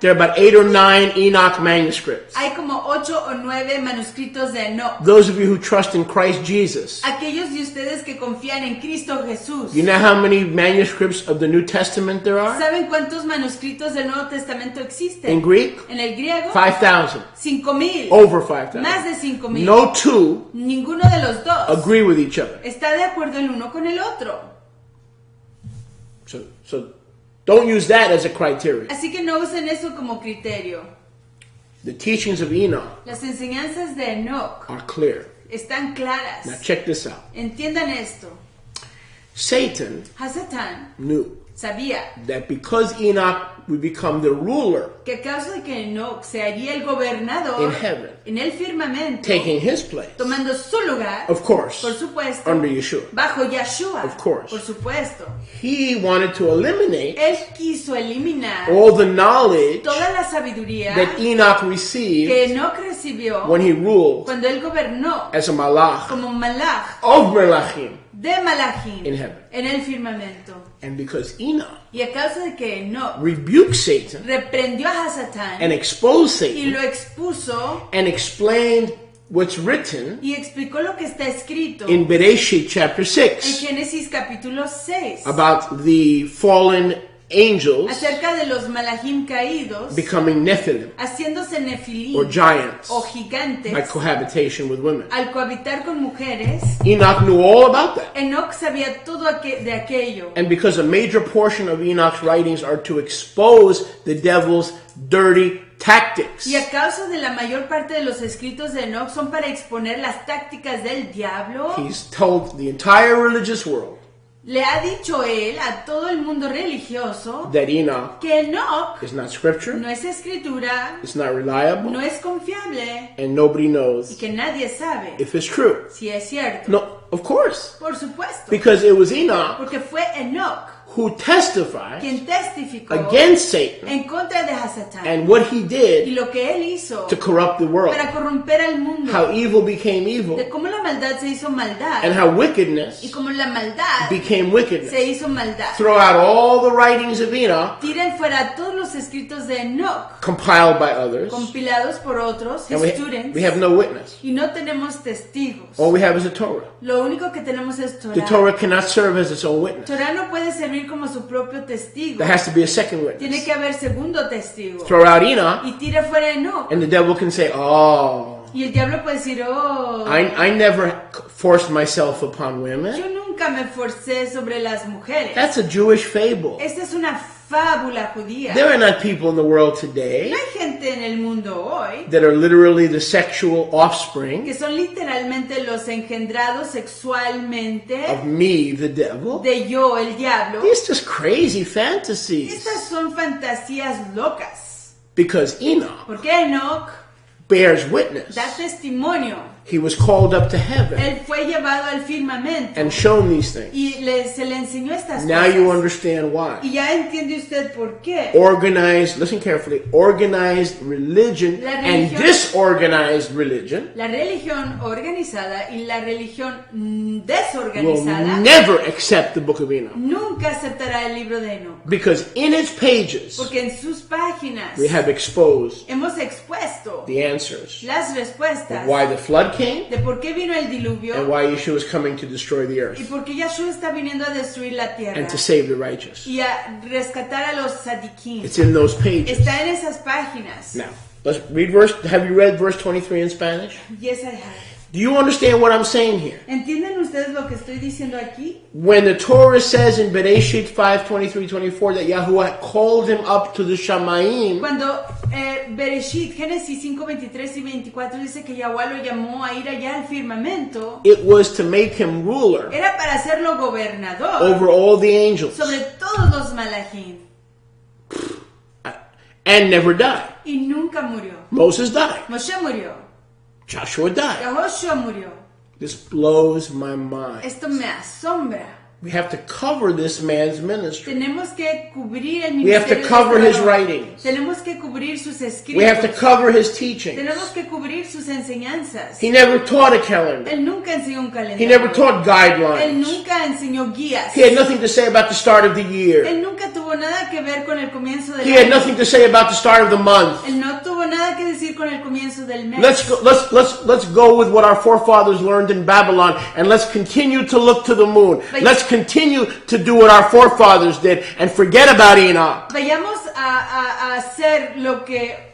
There are about 8 or 9 Enoch manuscripts. Hay como 8 o 9 manuscritos de Enoch. Those of you who trust in Christ Jesus, Aquellos de ustedes que confían en Cristo Jesús. you know how many manuscripts of the New Testament there are? ¿Saben cuántos manuscritos del Nuevo Testamento In existen? Greek? En el griego, 5,000. 5,000. Over 5,000. Más de 5,000. No two Ninguno de los dos agree with each other. está de acuerdo el uno con el otro. So don't use that as a criteria. Así que no usen eso como criterio. The teachings of Enoch Las enseñanzas de Enoch are clear. están Now claras. check this out. Entiendan esto. Satan Hasatán knew sabía that because Enoch would become the ruler que a causa de que Enoch se haría el gobernador in heaven, en el firmamento, taking his place, tomando su lugar, of course, por supuesto, under Yeshua, bajo Yahshua, Of course. por supuesto. he wanted to eliminate Él quiso eliminar all the knowledge toda la sabiduría that Enoch received que Enoch recibió when he ruled cuando él gobernó as a malach como malach of Melachim de Malachim in heaven. en el firmamento. And because Enoch Y a causa de que Enoch rebuked Satan reprendió a Hasatán and exposed y Satan lo expuso and explained what's written y explicó lo que está escrito in Bereshit chapter en 6 Génesis capítulo 6 about the fallen angels acerca de los malachim caídos becoming Nephilim haciéndose or nefilim giants o gigantes by cohabitation with women. al cohabitar con mujeres. Enoch knew all about that. Enoch sabía todo de aquello. And because a major portion of Enoch's writings are to expose the devil's dirty tactics, Y a causa de la mayor parte de los escritos de Enoch son para exponer las tácticas del diablo, he's told the entire religious world le ha dicho él a todo el mundo religioso that Enoch que Enoch is not scripture, no es escritura, it's not reliable, no es confiable and nobody y knows que nadie sabe if it's true. si es cierto. No, of course, Por supuesto, because it was Enoch porque fue Enoch who testified quien testificó against Satan en contra de Hasatán and what he y did lo que él hizo to corrupt the world, para corromper al mundo, how evil became evil, de cómo la maldad se hizo maldad and how y wickedness cómo la maldad became wickedness. se hizo maldad. Throw out all the writings of Enoch Tiren fuera todos los escritos de Enoch compiled by others, compilados por otros and students we have no witness. y no tenemos testigos. All we have is a Torah. Lo único que tenemos es The Torah. Torah cannot serve as its own witness. Torah no puede servir como su propio testigo. There has to be a second Tiene witness. que haber segundo testigo. Throw out Enoch, Y tira fuera Enoch. and the devil can say, "Oh, Y el diablo puede decir, oh, I never forced myself upon women." yo nunca me forcé sobre las mujeres. That's a Jewish fable. Esta es una fábula judía. There are not people in the world No today hay gente en el mundo hoy that are literally the sexual offspring que son literalmente los engendrados sexualmente of me, the devil. de yo, el diablo. These just crazy fantasies. Estas son fantasías locas. Because Enoch Porque Enoch bears witness. da testimonio. He was called up to heaven Él fue llevado al firmamento and shown these things. y se le enseñó estas Now you cosas. understand why. Y ya entiende usted por qué. Organized, listen carefully, organized religion La and religión- disorganized religion La religión organizada y la religión will desorganizada never accept the book of Enoch. nunca aceptará el libro de Enoch. Because in its pages, Porque en sus páginas we have exposed hemos expuesto the answers las respuestas of why the flood came de por qué vino el diluvio and why Yeshua is coming to destroy the y earth por qué Yahshua está viniendo a destruir la tierra and to save the righteous. y a rescatar a los tzadikim. It's in those pages. Está en esas páginas. Now, let's read verse. Have you read verse 23 in Spanish? Yes, I have. Do you understand what I'm saying here? ¿Entienden ustedes lo que estoy diciendo aquí? When the Torah says in Bereshit 5:23-24 that Yahuwah called him up to the Shamayim, Cuando Bereshit, Génesis 5, 23 y 24 dice que Yahweh lo llamó a ir allá al firmamento, it was to make him ruler era para hacerlo gobernador over all the angels. sobre todos todos los malachim and never died. y nunca murió. Moses died. Moshe murió. Joshua died. Yahoshua murió. This blows my mind. Esto me asombra. We have to cover this man's ministry. Tenemos que cubrir el We have to ministerio de cover este his varón. writings. Tenemos que cubrir sus escritos. We have to cover his teachings. Tenemos que cubrir sus enseñanzas. He never taught a calendar. Él nunca enseñó un He calendario. never taught Él guidelines. nunca enseñó guías. He had nothing to say about the start of the year. Él nunca tuvo nada que ver con el comienzo del He had año. nothing to say about the start of the month. Él no tuvo nada que decir con el comienzo del mes. Let's go with what our forefathers learned in Babylon, and let's continue to look to the moon. Let's continue to do what our forefathers did and forget about Enoch. Vayamos a hacer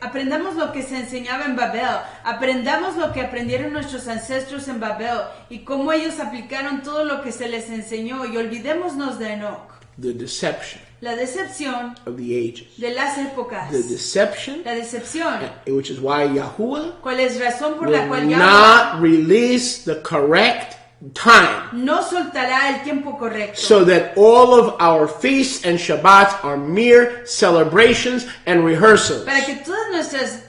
aprendamos lo que se enseñaba en Babel, aprendamos lo que aprendieron nuestros ancestros en Babel y cómo ellos aplicaron todo lo que se les enseñó y olvidémonos de Enoch. The deception La decepción of the ages. de las épocas. The deception, La decepción. which is why Yahuwah ¿Cuál es razón por la cual will Yahweh not release the correct time, no soltará el tiempo correcto? so that all of our feasts and Shabbats are mere celebrations and rehearsals. Para que todas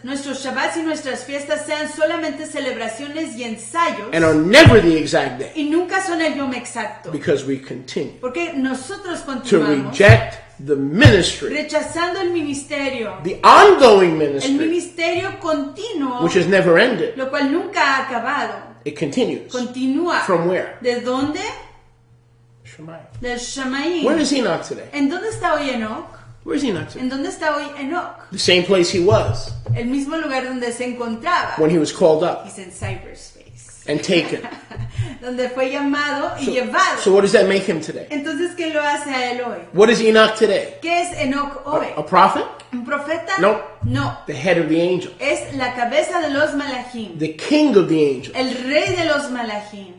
nuestros Shabbats y nuestras fiestas sean solamente celebraciones y ensayos And are never the exact day, y nunca son el yom exacto. because we continue Porque nosotros to continuamos reject the ministry, rechazando el ministerio, the ongoing el ministry, ministerio continuo, which has never ended. lo cual nunca ha acabado. It continues. Continúa. From where? ¿De dónde? Shemaiah. Del Shamaim. Where is Enoch today? ¿En dónde está hoy Enoch? Where is Enoch today? ¿En dónde está hoy Enoch? The same place he was El mismo lugar donde se encontraba. when he was called up He's in cyberspace. and taken. Donde fue llamado y llevado. So what does that make him today? Entonces, ¿qué lo hace a él hoy? What is Enoch today? ¿Qué es Enoch hoy? A prophet? ¿Un profeta? No. No. The head of the angels. Es la cabeza de los malachim. The king of the angels. El rey de los malachim.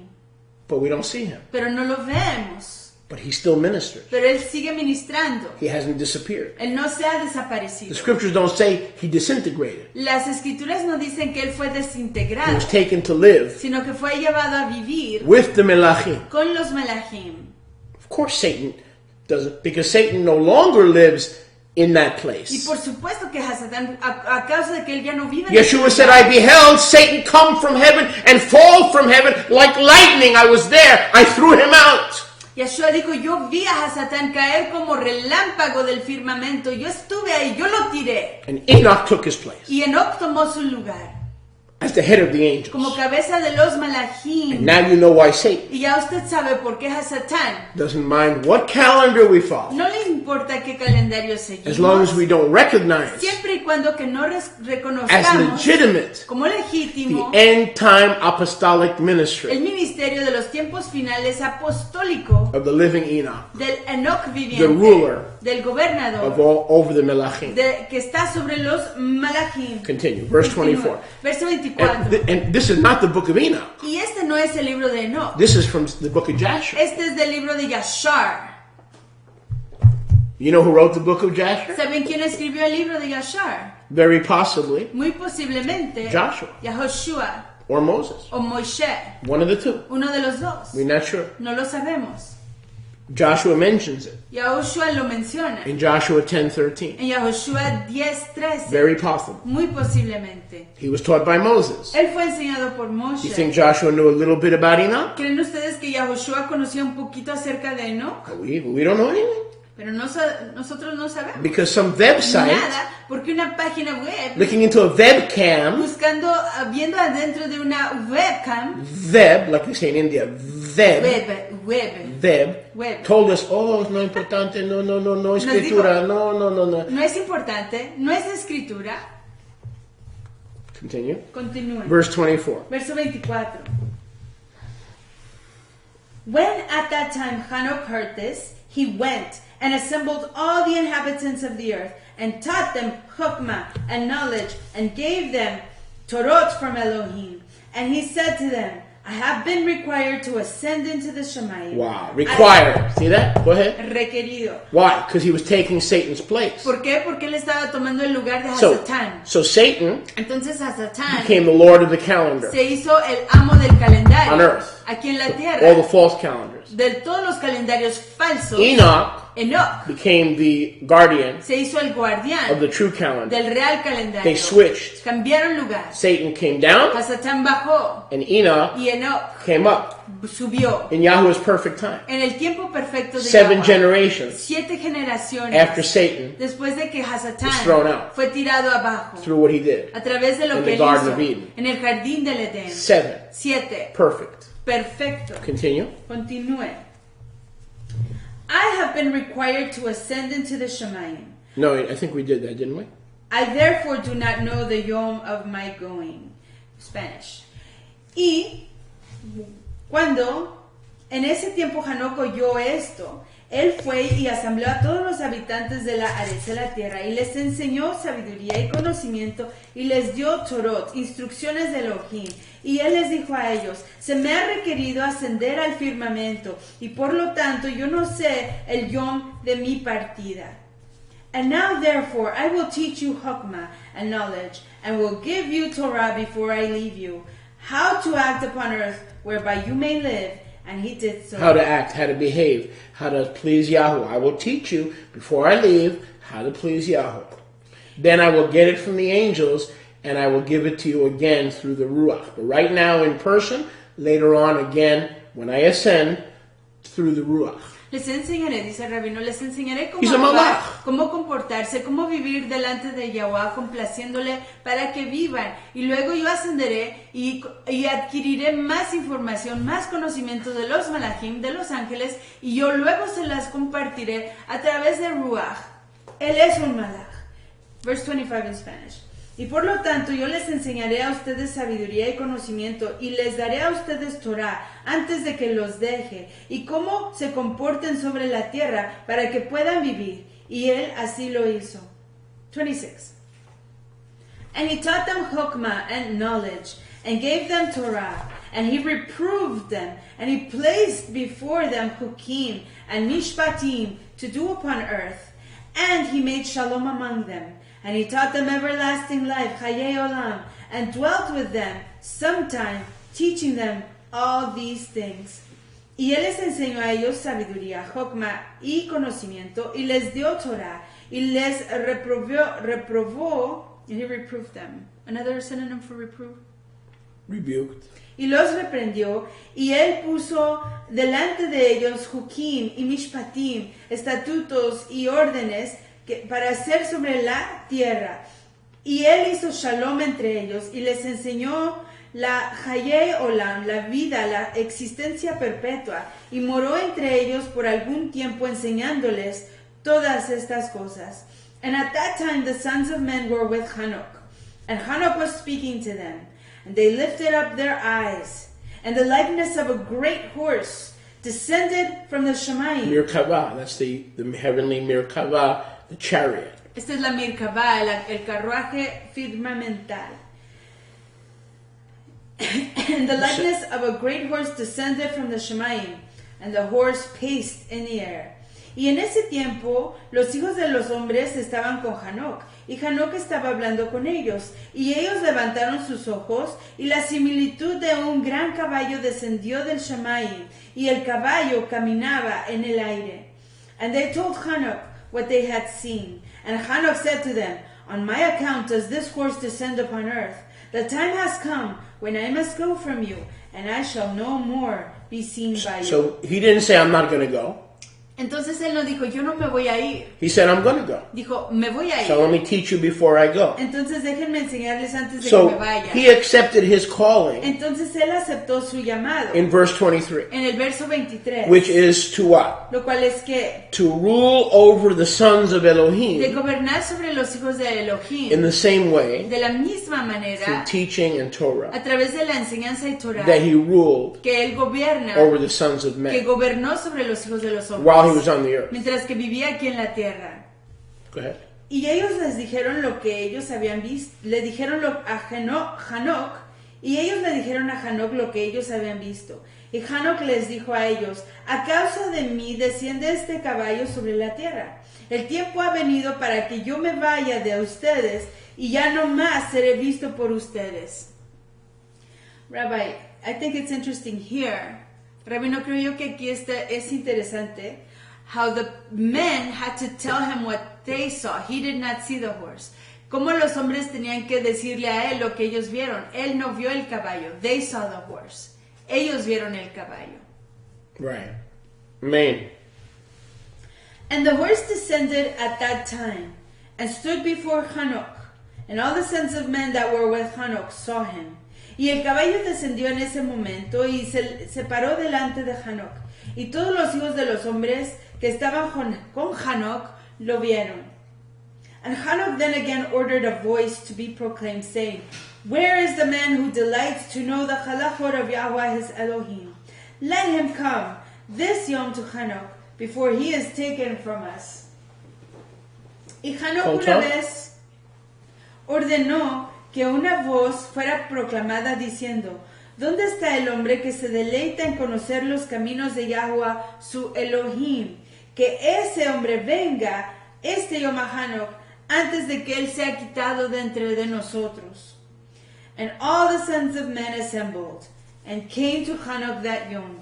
But we don't see him. Pero no lo vemos. But he still ministers. Pero él sigue ministrando. He hasn't disappeared. Él no se ha The desaparecido. scriptures don't say he disintegrated. Las escrituras no dicen que él fue He desintegrado, was taken to live sino que fue llevado a vivir with the Melachim. con los malachim. Of course Satan doesn't, because Satan no longer lives in that Y place. por supuesto que Hasatán, a causa de que él ya no vive en Yeshua ese said, lugar, I beheld Satan come from heaven and fall from heaven like lightning. I was there. I threw him out. Yeshua dijo, yo vi a Hasatán caer como relámpago del firmamento. Yo estuve ahí, yo lo tiré. And Enoch took his place Y Enoch tomó su lugar as the head of the como angels. cabeza de los And malachim. now you know why Satan Y ya usted sabe por qué Hasatán doesn't mind what calendar we follow, no le importa qué calendario as long as seguimos, we don't recognize siempre y cuando que no as reconozcamos legitimate como the legítimo end time apostolic el ministry ministerio de los tiempos finales apostólico of the living Enoch, del Enoch the viviente, ruler del gobernador, of all over the Melachim. que está sobre los malachim. Continue, verse 24. Verso 24. And this is not the book of Enoch. Y este no es el libro de Enoch. This is from the book of Jasher. Este es del libro de Yashar. You know who wrote the book of Jasher? ¿Saben quién escribió el libro de Yashar? Very possibly Muy posiblemente Joshua Yahoshua or Moses. o Moshe. One of the two. Uno de los dos. We're not sure. No lo sabemos. Joshua mentions it Yahoshua lo menciona. in Joshua 10:13. En Yahoshua 10:13. Very possible. Muy posiblemente. He was taught by Moses. Él fue enseñado por You Moshe. think Joshua knew a little bit about Enoch? ¿Creen ustedes que Yahoshua conocía un poquito acerca de Enoch? We don't know anything. Pero nosotros no sabemos. Because some website, Nada, porque una página web, looking into a webcam, buscando, viendo adentro de una webcam, web, like we say in India, web, told us, oh, no importante, no, escritura, no. no es importante, no es escritura. Continue. Continúen. Verse 24. Verso 24. When at that time Hanok heard this, he went and assembled all the inhabitants of the earth and taught them chokmah and knowledge and gave them Torot from Elohim. And he said to them, I have been required to ascend into the Shemayim. Wow. Required. See that? Go ahead. Requerido. Why? Because he was taking Satan's place. ¿Por qué? Porque él estaba tomando el lugar de So, Hasatán. so Satan Entonces Hasatán became the Lord of the calendar se hizo el amo del calendario on earth. aquí en la All the tierra, false calendars. de todos los calendarios falsos, Enoch Enoch became the guardian se hizo el guardián of the true calendar. del real calendario. They switched. Cambiaron lugar. Satan came down, Hasatán bajó and Enoch y Enoch came up subió in Yahweh's perfect time. en el tiempo perfecto de 7 Yahweh. generations 7 generaciones after Satan después de que Hasatán was thrown out. fue tirado abajo through what he did. a través de lo in que the él Garden hizo of Eden. en el jardín del Edén. 7. 7. Perfect. Perfecto. Continue. Continúe. I have been required to ascend into the Shemayim. No, I think we did that, didn't we? I therefore do not know the yom of my going. Spanish. Y cuando en ese tiempo Hanoc oyó esto, él fue y asambleó a todos los habitantes de la Aretz de la tierra y les enseñó sabiduría y conocimiento y les dio Torot, instrucciones de Elohim. Y él les dijo a ellos, se me ha requerido ascender al firmamento y por lo tanto yo no sé el yom de mi partida. And now therefore I will teach you Hokmah and knowledge and will give you Torah before I leave you, how to act upon earth whereby you may live. And he did so. How to act, how to behave, how to please Yahweh. I will teach you before I leave how to please Yahweh. Then I will get it from the angels and I will give it to you again through the Ruach. But right now in person, later on again, when I ascend, through the Ruach. Les enseñaré, dice el rabino, les enseñaré He's a cómo actuar, malach. cómo comportarse, cómo vivir delante de Yahweh, complaciéndole para que vivan. Y luego yo ascenderé y adquiriré más información, más conocimiento de los malachim, de los ángeles, y yo luego se las compartiré a través de Ruach. Él es un malach. Verse 25 in Spanish. Y por lo tanto yo les enseñaré a ustedes sabiduría y conocimiento y les daré a ustedes Torah antes de que los deje y cómo se comporten sobre la tierra para que puedan vivir. Y él así lo hizo. 26. And he taught them Hokmah and knowledge and gave them Torah and he reproved them and he placed before them Hukim and Mishpatim to do upon earth and he made shalom among them. And he taught them everlasting life, Chayei Olam, and dwelt with them sometime, teaching them all these things. Y él les enseñó a ellos sabiduría, Hokmah y conocimiento, y les dio Torah, y les reprobó, and he reproved them. Another synonym for reprove? Rebuked. Y los reprendió, y él puso delante de ellos Hukim y Mishpatim, estatutos y órdenes, para hacer sobre la tierra. Y él hizo shalom entre ellos y les enseñó la Chayei Olam, la vida, la existencia perpetua, y moró entre ellos por algún tiempo enseñándoles todas estas cosas. And at that time the sons of men were with Hanoch, and Hanoch was speaking to them, and they lifted up their eyes, and the likeness of a great horse descended from the Shemayim. Merkavah, that's the heavenly Merkavah, the chariot. Esta es la Merkavah, el carruaje firmamental. And the likeness of a great horse descended from the Shemayim, and the horse paced in the air. Y en ese tiempo, los hijos de los hombres estaban con Hanoc, y Hanoc estaba hablando con ellos. Y ellos levantaron sus ojos, y la similitud de un gran caballo descendió del Shemayim, y el caballo caminaba en el aire. And they told Hanoc what they had seen. And Hanoch said to them, on my account does this horse descend upon earth. The time has come when I must go from you, and I shall no more be seen by you. So he didn't say, I'm not going to go. Entonces él no dijo, yo no me voy a ir. He said, I'm going to go. Dijo, me voy a ir. So let me teach you before I go. Entonces déjenme enseñarles antes de que So me vaya. he accepted his calling Entonces él aceptó su llamado. in verse 23, En el verso 23. which is to what? Lo cual es que To rule over the sons of de Elohim gobernar sobre los hijos de Elohim. in the same way De la misma through manera, teaching and Torah a través de la enseñanza y Torah, that he ruled que él gobierna, over the sons of que men gobernó sobre los hijos de los hombres. while he was on the earth. Mientras que vivía aquí en la tierra. Go ahead. Y ellos les dijeron lo que ellos habían visto, le dijeron a Hanoc, y ellos le dijeron a Hanoc lo que ellos habían visto. Y Hanoc les dijo a ellos, a causa de mí desciende este caballo sobre la tierra. El tiempo ha venido para que yo me vaya de ustedes, y ya no más seré visto por ustedes. Rabbi, I think it's interesting here Rabino, creo yo que aquí es interesante how the men had to tell him what they saw. He did not see the horse. Cómo los hombres tenían que decirle a él lo que ellos vieron. Él no vio el caballo. They saw the horse. Ellos vieron el caballo. Right. Amen. And the horse descended at that time and stood before Hanok. And all the sons of men that were with Hanok saw him. Y el caballo descendió en ese momento y se paró delante de Hanok. Y todos los hijos de los hombres que estaban con Hanok lo vieron. And Hanok then again ordered a voice to be proclaimed, saying, Where is the man who delights to know the halachot of Yahweh his Elohim? Let him come this yom to Hanok, before he is taken from us. Y Hanok una vez ordenó que una voz fuera proclamada diciendo, ¿dónde está el hombre que se deleita en conocer los caminos de Yahweh su Elohim? Que ese hombre venga este yom a Hanok, antes de que él sea quitado de entre de nosotros. And all the sons of men assembled, and came to Hanok that yom.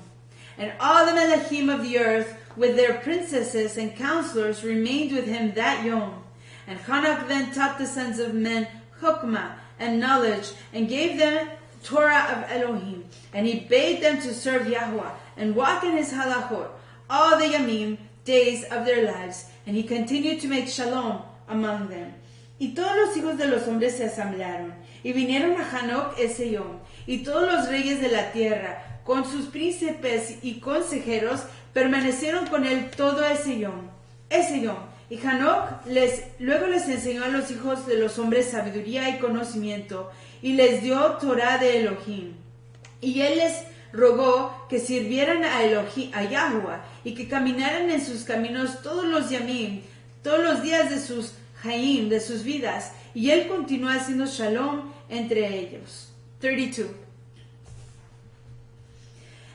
And all the melachim of the earth, with their princesses and counselors, remained with him that yom. And Hanok then taught the sons of men chokmah and knowledge, and gave them Torah of Elohim. And he bade them to serve Yahweh, and walk in his halachot, all the yamim, days of their lives. And he continued to make shalom among them. Y todos los hijos de los hombres se asamblearon, y vinieron a Hanok ese yom, y todos los reyes de la tierra, con sus príncipes y consejeros, permanecieron con él todo ese yom. Y Hanok luego les enseñó a los hijos de los hombres sabiduría y conocimiento, y les dio Torah de Elohim. Y él les rogó que sirvieran a Yahweh, y que caminaran en sus caminos todos los yamim, todos los días de sus Haim, de sus vidas, y él continuó haciendo shalom entre ellos. 32.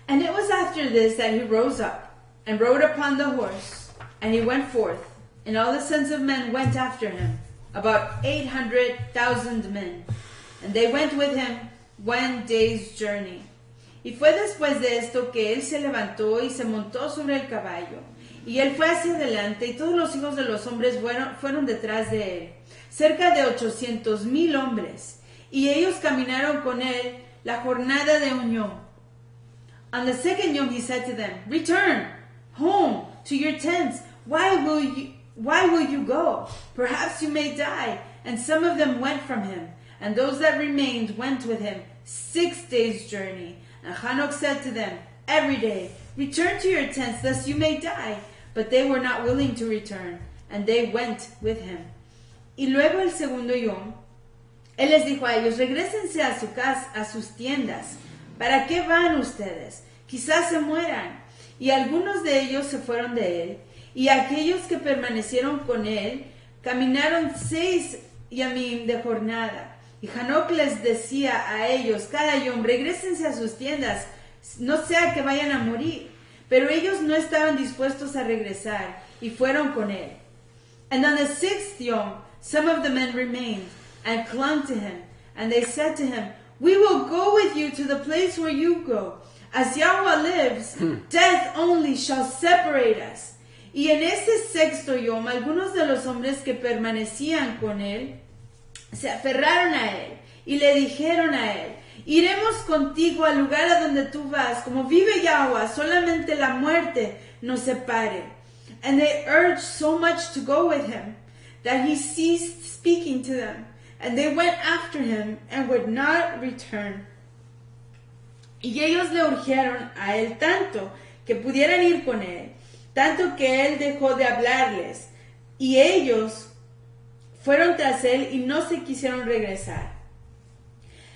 And it was after this that he rose up, and rode upon the horse, and he went forth, and all the sons of men went after him, about 800,000 men, and they went with him 1 day's journey. Y fue después de esto que él se levantó y se montó sobre el caballo. Y él fue hacia adelante, y todos los hijos de los hombres fueron detrás de él, cerca de 800,000 hombres, y ellos caminaron con él la jornada de un yom. On the second yom he said to them, Return home to your tents. Why will you go? Perhaps you may die. And some of them went from him, and those that remained went with him 6 days' journey. And Hanok said to them every day, Return to your tents, lest you may die. But they were not willing to return, and they went with him. Y luego el segundo yom, él les dijo a ellos, regrésense a su casa, a sus tiendas. ¿Para qué van ustedes? Quizás se mueran. Y algunos de ellos se fueron de él, y aquellos que permanecieron con él caminaron 6 yamim de jornada. Y Hanok les decía a ellos cada yom, regrésense a sus tiendas, no sea que vayan a morir. Pero ellos no estaban dispuestos a regresar, y fueron con él. And on the 6th yom, some of the men remained, and clung to him. And they said to him, We will go with you to the place where you go. As Yahweh lives, death only shall separate us. Y en ese 6º yom, algunos de los hombres que permanecían con él, se aferraron a él, y le dijeron a él, Iremos contigo al lugar a donde tú vas, como vive Yahweh, solamente la muerte nos separe. And they urged so much to go with him, that he ceased speaking to them. And they went after him, and would not return. Y ellos le urgieron a él tanto, que pudieran ir con él, tanto que él dejó de hablarles. Y ellos fueron tras él, y no se quisieron regresar.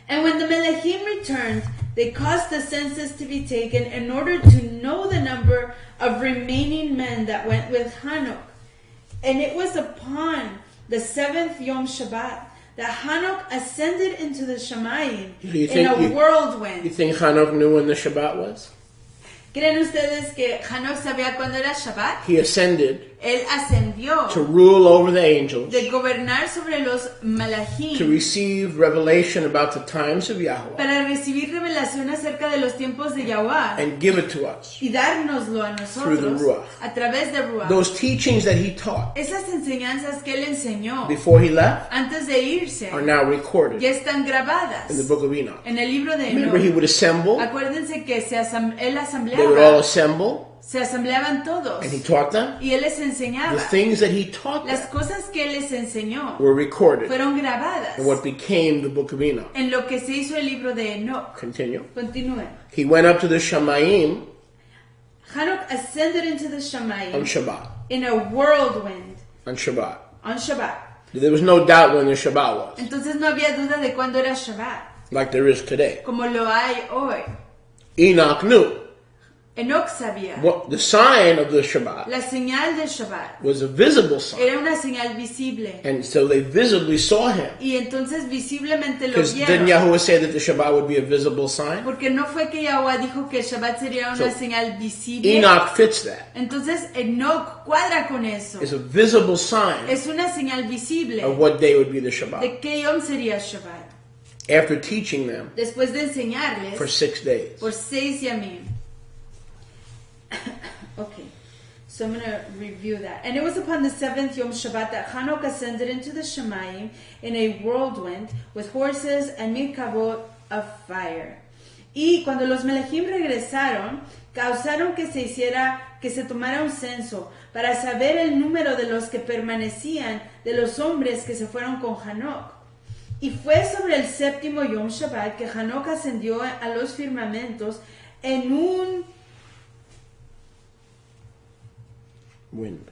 And when the Melechim returned, they caused the census to be taken in order to know the number of remaining men that went with Hanok. And it was upon the 7th Yom Shabbat that Hanok ascended into the Shamayim in a whirlwind. You think Hanok knew when the Shabbat was? ¿Creen ustedes que Hanok sabía cuándo era Shabbat? He ascended Él ascendió to rule over the angels, de gobernar sobre los to malachim, receive revelation about the times of Yahweh, para recibir revelación acerca de los tiempos de Yahweh and give it to us. y dárnoslo a Through the nosotros Ruach. a través de Ruach. Those teachings that he taught Esas enseñanzas que él enseñó before he left antes de irse are now recorded ya están grabadas in the book of Enoch. en el libro de Remember, he Enoch. would assemble, Acuérdense que él they would all asambleaba, assemble, se asambleaban todos and he taught them. y él les The enseñaba. things that he taught Las them cosas que él les enseñó were recorded fueron grabadas in what became the book of Enoch. en lo que se hizo el libro de Enoch. Continue. Continúen. He went up to the Shamayim Hanok ascended into the on Shamayim Shabbat. in a whirlwind On Shabbat. on Shabbat. There was no doubt when the Shabbat was, Entonces no había duda de cuándo era Shabbat, like there is today. como lo hay hoy. Enoch knew Enoch sabía. what the sign of the Shabbat La señal de Shabbat was a visible sign, era una señal visible. and so they visibly saw him. Y entonces visiblemente lo Because didn't vieron. Yahuwah say that the Shabbat would be a visible sign? Porque no fue que Yahweh dijo que el Shabbat sería una So, señal visible. Enoch fits that. Entonces Enoch cuadra con eso. It's a visible sign Es una señal visible of what day would be the Shabbat. de qué yom sería Shabbat. After teaching them Después de enseñarles for 6 days. por 6 yamim. Okay, so I'm going to review that. And it was upon the 7th Yom Shabbat that Hanok ascended into the Shemayim in a whirlwind with horses and mikabot of fire. Y cuando los Melechim regresaron, causaron que se tomara un censo para saber el número de los que permanecían, de los hombres que se fueron con Hanok. Y fue sobre el 7º Yom Shabbat que Hanok ascendió a los firmamentos en un Wind.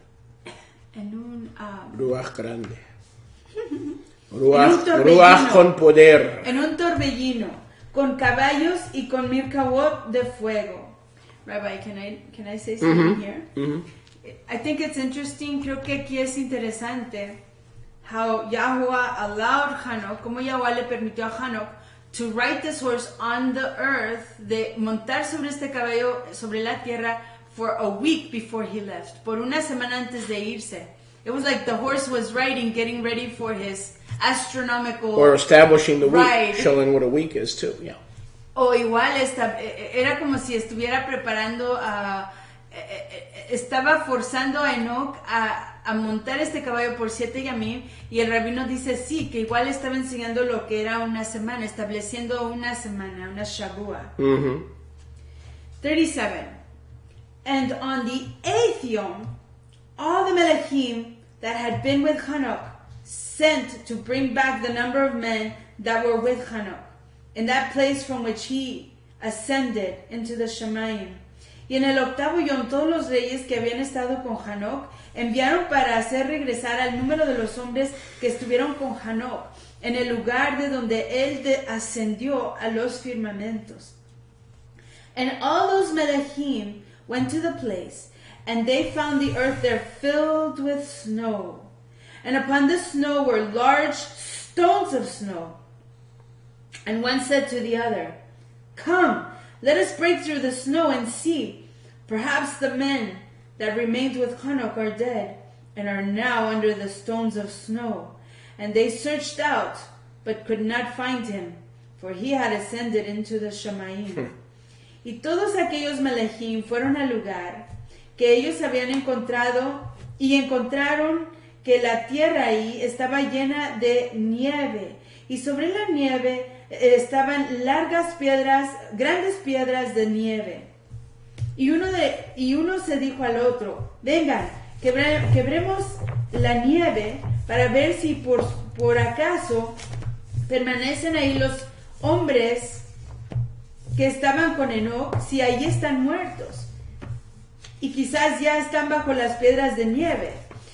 Ruach grande. torbellino. Ruach con poder. en un torbellino, con caballos y con mirkawot de fuego. Rabbi, can I say something here? I think it's interesting, creo que aquí es interesante how Yahweh allowed Hanok, como Yahweh le permitió a Hanok to ride this horse on the earth, de montar sobre este caballo sobre la tierra for a week before he left, por una semana antes de irse. It was like the horse was riding, getting ready for his astronomical Or establishing the ride. week, showing what a week is too. Yeah. O igual era como si estuviera preparando estaba forzando a Enoch a montar este caballo por 7 yamim, y el rabino dice sí, que igual estaba enseñando lo que era una semana, estableciendo una semana, una shabua. 37. And on the 8th yom, all the Melechim that had been with Hanok sent to bring back the number of men that were with Hanok, in that place from which he ascended into the Shemayim. Y en el 8º yom, todos los reyes que habían estado con Hanok enviaron para hacer regresar al número de los hombres que estuvieron con Hanok en el lugar de donde él ascendió a los firmamentos. And all those Melechim went to the place, and they found the earth there filled with snow. And upon the snow were large stones of snow. And one said to the other, "Come, let us break through the snow and see. Perhaps the men that remained with Hanok are dead, and are now under the stones of snow." And they searched out, but could not find him, for he had ascended into the Shemayim. Y todos aquellos Melechim fueron al lugar que ellos habían encontrado, y encontraron que la tierra ahí estaba llena de nieve, y sobre la nieve estaban largas piedras, grandes piedras de nieve. Y uno se dijo al otro: vengan, quebremos la nieve para ver si por acaso permanecen ahí los hombres que estaban con Enoch, si ahí están muertos, y quizás ya están bajo las piedras de nieve.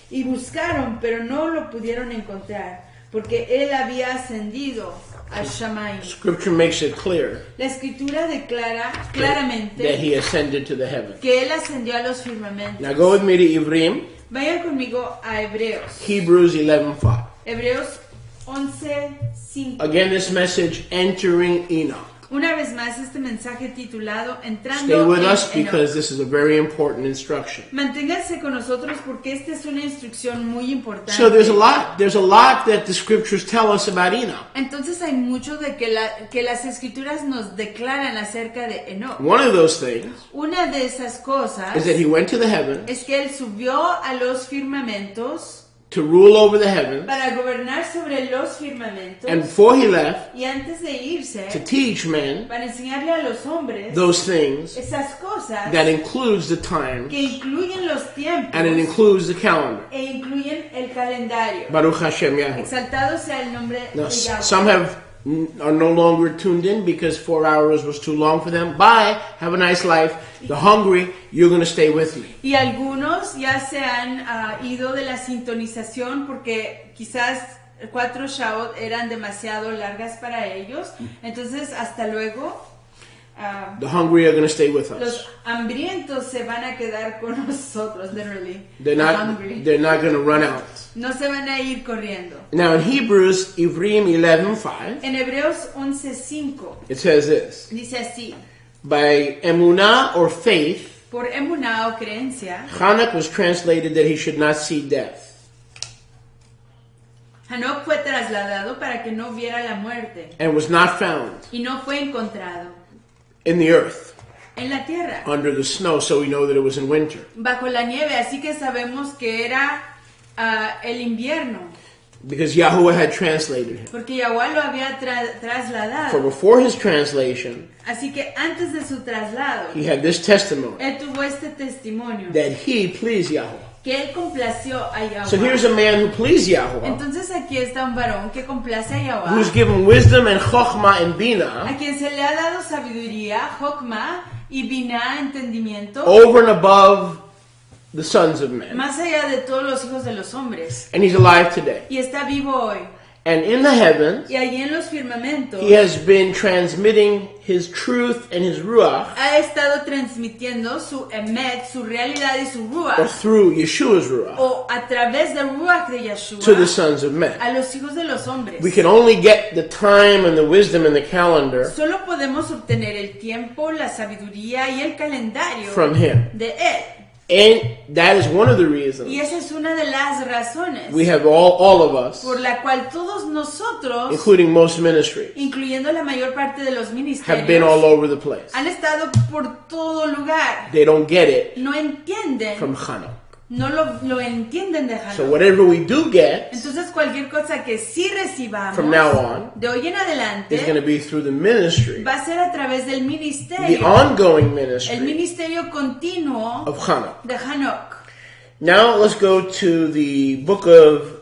Y buscaron, pero no lo pudieron encontrar, porque él había ascendido al Shamayim. Scripture makes it clear La escritura declara that claramente he ascended to the heavens. que él ascendió a los firmamentos. Now go with me to Ivrim, Vayan conmigo a Hebreos. Hebrews 11:5. Hebreos 11:5. Again, this message, entering Enoch. Una vez más, este mensaje titulado Entrando Stay with en us Enoch. because this is a very important instruction. Manténganse con nosotros porque esta es una instrucción muy importante. So there's a lot that the scriptures tell us about Enoch. Entonces hay mucho de que las escrituras nos declaran acerca de Enoch. One of those things Una de esas cosas is that he went to the heavens es que él subió a los firmamentos to rule over the heavens, para gobernar sobre los firmamentos, and before he left, y antes de irse to teach men para enseñarle a los hombres those things esas cosas that includes the time que incluyen los tiempos and it includes the calendar. e incluyen el calendario. Baruch Hashem Yahweh. Exaltado sea el nombre Now, de Yahweh. some are no longer tuned in because 4 hours was too long for them. Bye. Have a nice life. The hungry, you're going to stay with me. Y algunos ya se han ido de la sintonización porque quizás 4 Shaot eran demasiado largas para ellos. Entonces, hasta luego. The hungry are going to stay with us. Los hambrientos se van a quedar con nosotros, literally. They're Hungry. not going to run out. No se van a ir corriendo. Now in Hebrews, Ivrim 11:5, En Hebreos 11:5 it says this: dice así: by emunah or faith, por emuná o creencia, Hanukkah was translated that he should not see death. Hanoc fue trasladado para que no viera la muerte And was not found y no fue encontrado in the earth en la tierra, under the snow, so we know that it was in winter. bajo la nieve, así que sabemos que era el invierno, Because Yahweh had translated him. porque Yahweh lo había For trasladado. before his translation, Así que antes de su traslado, he had this testimony él tuvo este testimonio, that he pleased Yahweh. que él complació a So here's Yahweh. a man who pleased Yahweh, Entonces aquí está un varón que complace a who's Yahweh, given wisdom and chokhmah and a binah quien se le ha dado sabiduría, Jokma y Binah, entendimiento, over and above the sons of men. más allá de todos los hijos de los hombres. And he's alive today. Y está vivo hoy. And in the heavens, Y allí en los firmamentos he has been transmitting his truth and his ruach, ha estado transmitiendo su emet, su realidad y su or ruach, through Yeshua's ruach, o a través del ruach de to the Yeshua, sons of men. a los hijos de los hombres. We can only get the time and the wisdom and the calendar Solo podemos obtener el tiempo, la sabiduría y el calendario from him. de él. And that is one of the Y reasons esa es una de las razones we have all of us, por la cual todos nosotros, including most ministries, incluyendo la mayor parte de los have been all ministerios, over the place. han estado por todo lugar. They don't get it No entienden, from Hanukkah. no lo entienden de So Hanukkah. whatever we do get Entonces cualquier cosa que sí recibamos from now on de hoy en is going adelante to be through the ministry, va a ser a través del the ministerio, ongoing el ministry ministerio continuo of Hanukkah. de Hanok. Now let's go to the book of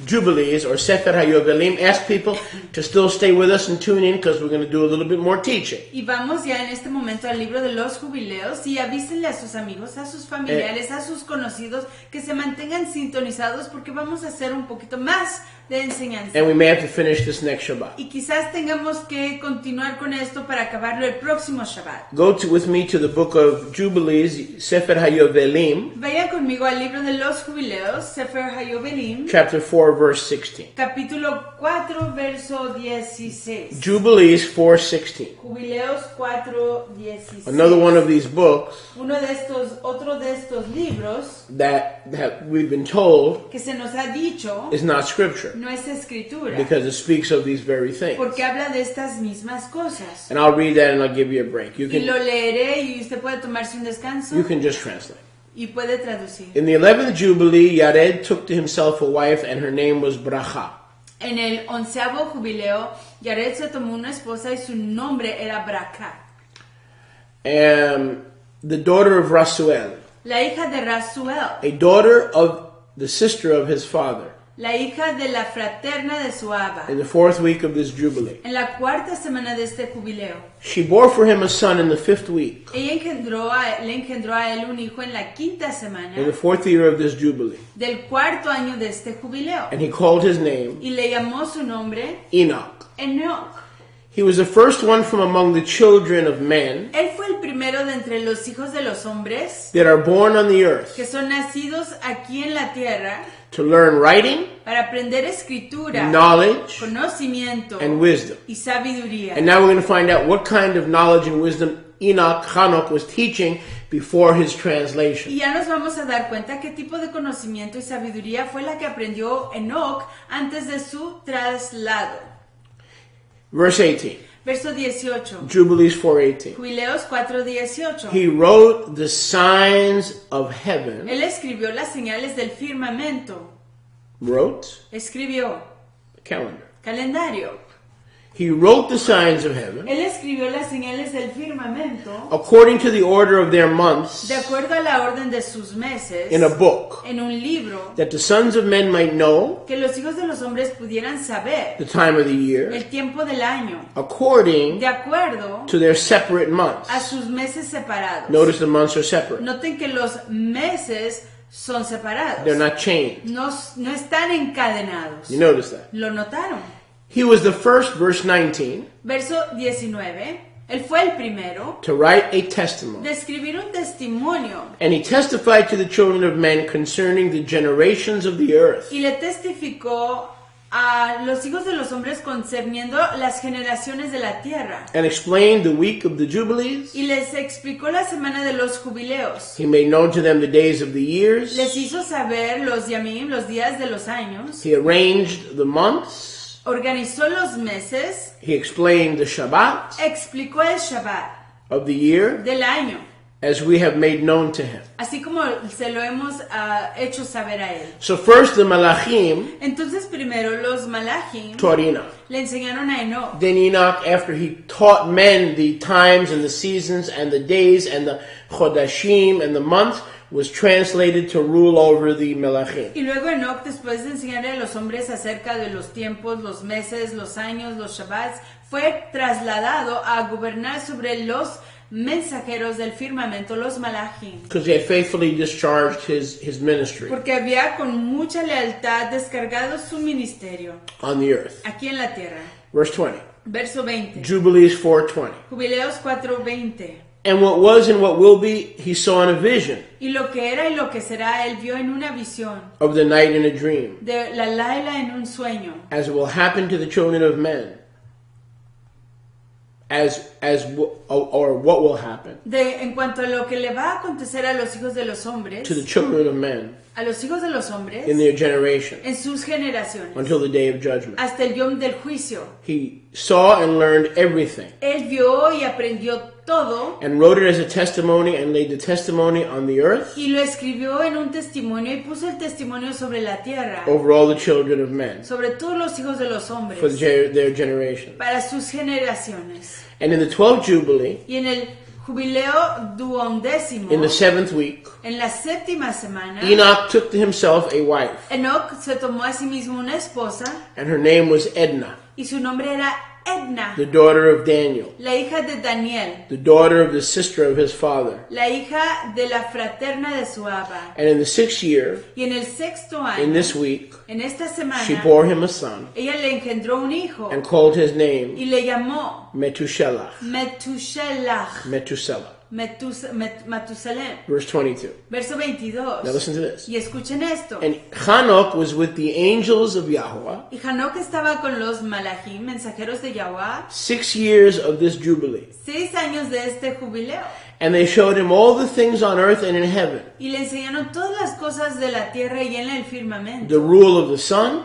Jubilees or Sefer HaYovelim. Ask people to still stay with us and tune in because we're going to do a little bit more teaching. Y vamos ya en este momento al libro de los jubileos y avísenle a sus amigos, a sus familiares, a sus conocidos que se mantengan sintonizados porque vamos a hacer un poquito más de enseñanza. And we may have to finish this next Shabbat. Y quizás tengamos que continuar con esto para acabarlo el próximo Shabbat. With me to the book of Jubilees, Sefer HaYovelim, Vayan conmigo al libro de los jubileos, Sefer HaYovelim, chapter 4, verse 16. capítulo 4, verso 16. Jubilees 4:16. Jubileos 4, 16. Another one of these books Otro de estos libros that we've been told que se nos ha dicho is not scripture no es escritura, because it speaks of these very things. porque habla de estas mismas cosas. And I'll read that and I'll give you a break. You Y lo can leeré y usted puede tomarse un descanso just translate. y puede traducir. In the 11th Jubilee, Yared took to himself a wife and her name was Bracha. En el 11º jubileo, Yared se tomó una esposa y su nombre era Braca, And the daughter of Rasuel, la hija de Rasuel, a daughter of the sister of his father, la hija de la fraterna de su aba. in the 4th week of this Jubilee. En la cuarta semana de este jubileo, She bore for him a son in the 5th week, ella le engendró a él un hijo en la quinta semana in the 4th year of this Jubilee. del cuarto año de este jubileo. And he called his name Y le llamó su nombre Enoch. Enoch. He was the first one from among the children of men Él fue el primero de entre los hijos de los hombres that are born on the earth que son nacidos aquí en la tierra to learn writing, para aprender escritura, knowledge, conocimiento and wisdom. y sabiduría. And now we're going to find out what kind of knowledge and wisdom Hanok was teaching before his translation. Y ya nos vamos a dar cuenta qué tipo de conocimiento y sabiduría fue la que aprendió Enoch antes de su traslado. Verse 18, Verso 18. Jubilees 4:18. Jubileos 4:18. He wrote the signs of heaven. Él escribió las señales del firmamento. Wrote Escribió calendar. calendario. He wrote the signs of heaven Él escribió las señales del firmamento according to the order of their months de acuerdo a la orden de sus meses in a book, en un libro, that the sons of men might know que los hijos de los hombres pudieran saber the time of the year el tiempo del año according de acuerdo to their separate months. a sus meses separados. Notice the months are separate. Noten que los meses son separados. They're not chained. No están encadenados. You notice that. ¿Lo notaron? He was the first, verse 19, Verso 19. Él fue el primero to write a testimony. de escribir un testimonio And he testified to the children of men concerning the generations of the earth. y le testificó a los hijos de los hombres concerniendo las generaciones de la tierra. And explained the week of the Jubilees. Y les explicó la semana de los jubileos. He made known to them the days of the years. Les hizo saber los yamim, los días de los años. He arranged the months. Organizó los meses. He explained the Shabbat Explicó el Shabbat of the year del año, as we have made known to him. así como se lo hemos hecho saber a él. So first the Malachim Entonces primero los malachim taught Enoch. le enseñaron a Enoch. Then Enoch, after he taught men the times and the seasons and the days and the Chodashim and the months, was translated to rule over the Melachim. Y luego Enoch, después de enseñarle a los hombres acerca de los tiempos, los meses, los años, los Shabbats, fue trasladado a gobernar sobre los mensajeros del firmamento, los malachim. Because he had faithfully discharged his ministry Porque había con mucha lealtad descargado su ministerio on the earth. aquí en la tierra. Verse 20. Verso 20. Jubilees 4:20. Jubileos 4:20. And what was and what will be, he saw in a vision Y lo que era y lo que será, él vio en una visión. of the night in a dream, De la Laila en un sueño. as it will happen to the children of men. Or what will happen En cuanto a lo que le va a acontecer a los hijos de los hombres, to the children of men a los hijos de los hombres, in their generation en sus generaciones, until the day of judgment. hasta el yom del juicio. He saw and learned everything Él vio y aprendió todo and wrote it as a testimony and laid the testimony on the earth y lo escribió en un testimonio y puso el testimonio sobre la tierra, over all the children of men sobre todos los hijos de los hombres, for their generation. para sus generaciones. And in the 12th Jubilee, Y en el jubileo duodécimo, in the 7th week, en la séptima semana, Enoch took to himself a wife, Enoch se tomó a sí mismo una esposa and her name was Edna, y su nombre era Edna, the daughter of Daniel, la hija de Daniel, the daughter of the sister of his father. la hija de la fraterna de su abba. And in the 6th year, Y en el sexto in año, this week, en esta semana, she bore him a son ella le engendró un hijo and called his name y le llamó Metushelach. Metushelach, Metusela. Matusalem. Verse 22. Verso 22. Now listen to this. Y escuchen esto. And Hanok was with the angels of Yahweh Y Hanok estaba con los malachim, mensajeros de Yahweh, 6 years of this jubilee. 6 años de este jubileo. And they showed him all the things on earth and in heaven, Y le enseñaron todas las cosas de la tierra y en el firmamento. the rule of the sun,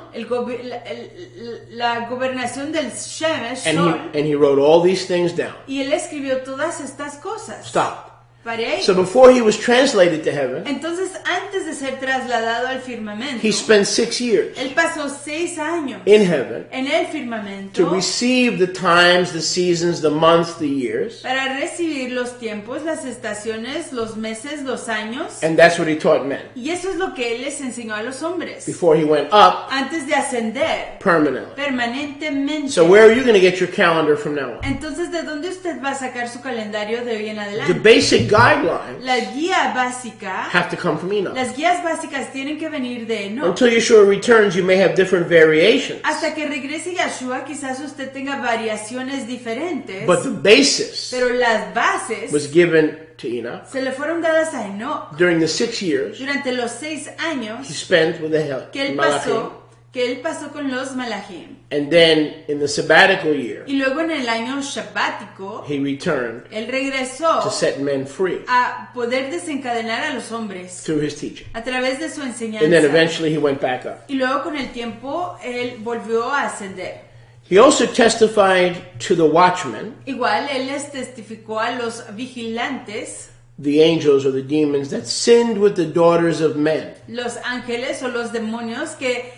La gobernación del Shemesh, and sol. he wrote all these things down. Y él escribió todas estas cosas. Stop. Pare ahí. So before he was translated to heaven, Entonces, antes de ser trasladado al firmamento, he spent 6 years él pasó 6 años in heaven en el to firmamento receive the times, the seasons, the months, the years. para recibir los tiempos, las estaciones, los meses, los años. And that's what he taught men Y eso es lo que él les enseñó a los hombres before he went up antes de ascender permanently. permanentemente. So where are you going to get your calendar from now on? Entonces, ¿de dónde usted va a sacar su calendario de hoy en The adelante? basic guidelines La guía básica, have to come from Enoch. las guías básicas tienen que venir de Enoch. Until Yeshua returns, you may have different variations. Hasta que regrese Yeshua, quizás usted tenga variaciones diferentes, But the basis pero las bases was given to Enoch se le fueron dadas a Enoch during the 6 years durante los 6 he años spent with the que él Malachim. pasó con los Malachim. And then in the sabbatical year, Y luego en el año sabático, he returned él to regresó set men free a poder desencadenar a los hombres through his teaching. a través de su And then enseñanza. eventually he went back up. Y luego con el tiempo, él volvió a ascender. He also testified to the watchmen, Igual, él les testificó a los vigilantes, the angels or the demons that sinned with the daughters of men, los ángeles o los demonios que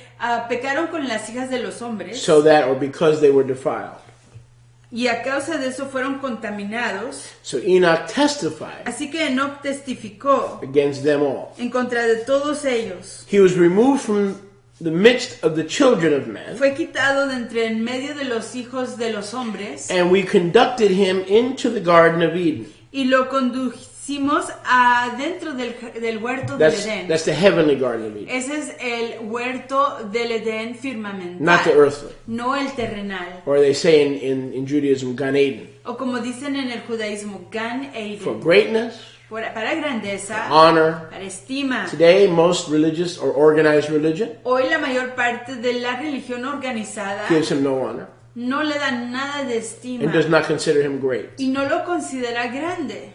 pecaron con las hijas de los hombres so that or because they were defiled. y a causa de eso fueron contaminados. So Enoch testified Así que Enoch testificó against them all. en contra de todos ellos. He was removed from the midst of the children of men, Fue quitado de entre en medio de los hijos de los hombres and we conducted him into the Garden of Eden. y lo conducimos adentro del huerto del Edén. That's the heavenly Garden of Eden, Ese es el huerto del Edén firmamental, not the earthly. no el terrenal. Or they say in Judaism, Gan Eden. O como dicen en el judaísmo, Gan For Eden, greatness, para grandeza, honor. para estima. Today, most religious or organized religion Hoy la mayor parte de la religión organizada gives him no honor no le da nada de estima and does not consider him great. y no lo considera grande.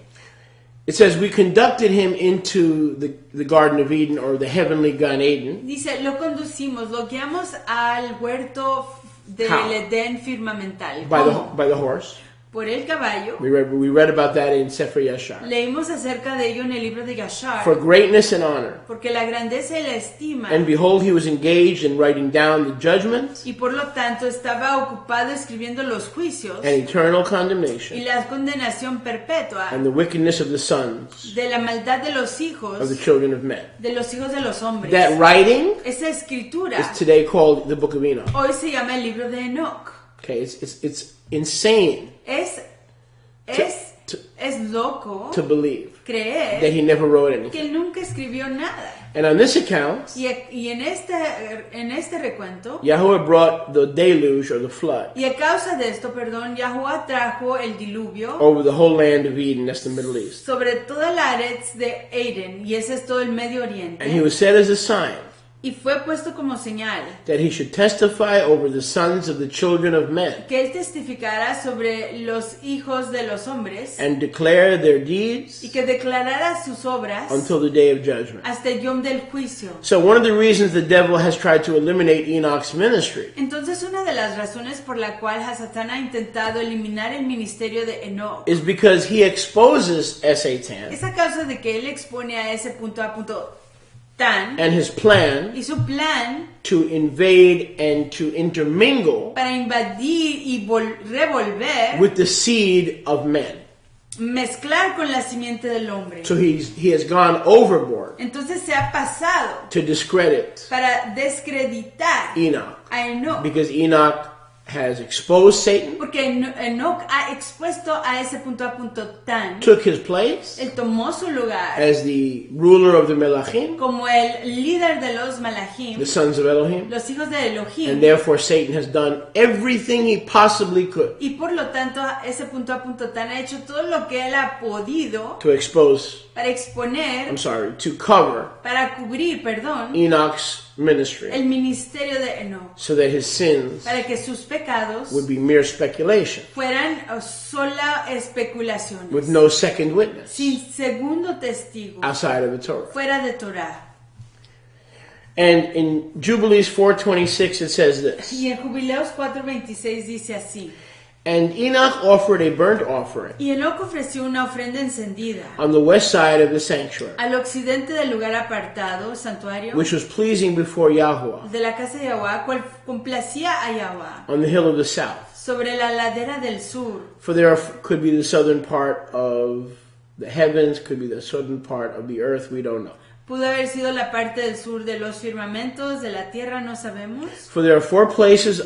It says, we conducted him into the Garden of Eden or the heavenly Gan Eden. Dice, lo conducimos, lo guiamos al huerto del How? Edén firmamental. By ¿Cómo? the horse. Por el caballo. We read about that in Sefer Yashar. Leímos acerca de ello en el libro de Yashar. For greatness and honor. Porque la grandeza y la estima. And behold, he was engaged in writing down the judgments Y por lo tanto estaba ocupado escribiendo los juicios and eternal y condemnation la condenación perpetua and the wickedness of the sons de la maldad de los of the hijos, children of men. de los hijos de los hombres. That writing Esa escritura is today called the Book of Enoch. hoy se llama el libro de Enoch. Okay, it's insane Es loco to believe that creer he never wrote que anything. él nunca escribió nada. And on this account, Y en este recuento, Yahweh brought the deluge or the flood y a causa de esto, perdón, Yahuwah trajo el diluvio over the whole land of Eden, that's the Middle East. sobre toda la Aretz de Eden, y ese es todo el Medio Oriente, And he was set as a sign y fue puesto como señal that he should testify over the sons of the children of men que él testificara sobre los hijos de los hombres and declare their deeds y que declarara sus obras until the day of judgment. hasta el yom del juicio. So one of the reasons the devil has tried to eliminate Enoch's ministry Entonces, una de las razones por la cual Hasatán ha intentado eliminar el ministerio de Enoch is because he exposes Satan es a causa de que él expone a ese punto a punto tan and his plan y su plan to invade and to intermingle para invadir y revolver, with the seed of men. mezclar con la simiente del hombre. So he has gone overboard Entonces se ha pasado to discredit para descreditar Enoch a Enoch. because Enoch has exposed Satan, Porque Enoch ha expuesto a ese punto a punto tan. took his place Él tomó su lugar as the ruler of the Melachim, como el líder de los Malachim, the sons of Elohim, los hijos de and Elohim. therefore Satan has done everything he possibly could Y por lo tanto, ese punto a punto tan ha hecho todo lo que él ha podido to expose, para exponer, to cover para cubrir, perdón, Enoch's el ministry ministerio de Enoch, so that his sins para que sus pecados would be mere speculation fueran sola especulaciones, with no second witness sin segundo testigo, outside of the Torah. fuera de Torah. And in Jubilees 4:26 it says this, Y en Jubileos 4:26 dice así: and Enoch offered a burnt offering Y Enoch ofreció una ofrenda encendida on the west side of the sanctuary, al occidente del lugar apartado, santuario, which was pleasing before Yahweh, de la casa de Yahweh, cual complacía a Yahweh, on the hill of the south. sobre la ladera del sur. For there could be the southern part of the heavens, could be the southern part of the earth, we don't know. Pudo haber sido la parte del sur de los firmamentos, de la tierra, no sabemos. For there are 4 places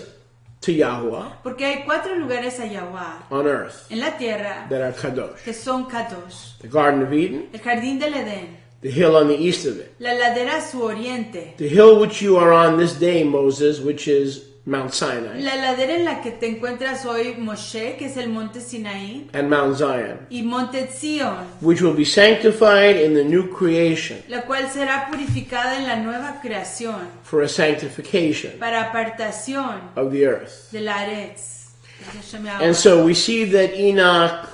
to Yahuwah Porque hay 4 lugares a Yahweh on earth en la tierra that are kadosh. que son Kadosh. The Garden of Eden, El jardín del Edén, the hill on the east of it, la ladera a su oriente, the hill which you are on this day, Moses, which is Mount Sinai, la ladera en la que te encuentras hoy, Moshe, que es el monte Sinaí, and Mount Zion, y monte Zion, which will be sanctified in the new creation la cual será purificada en la nueva creación for a sanctification para apartación of the earth. de la Aretz. And so we see that Enoch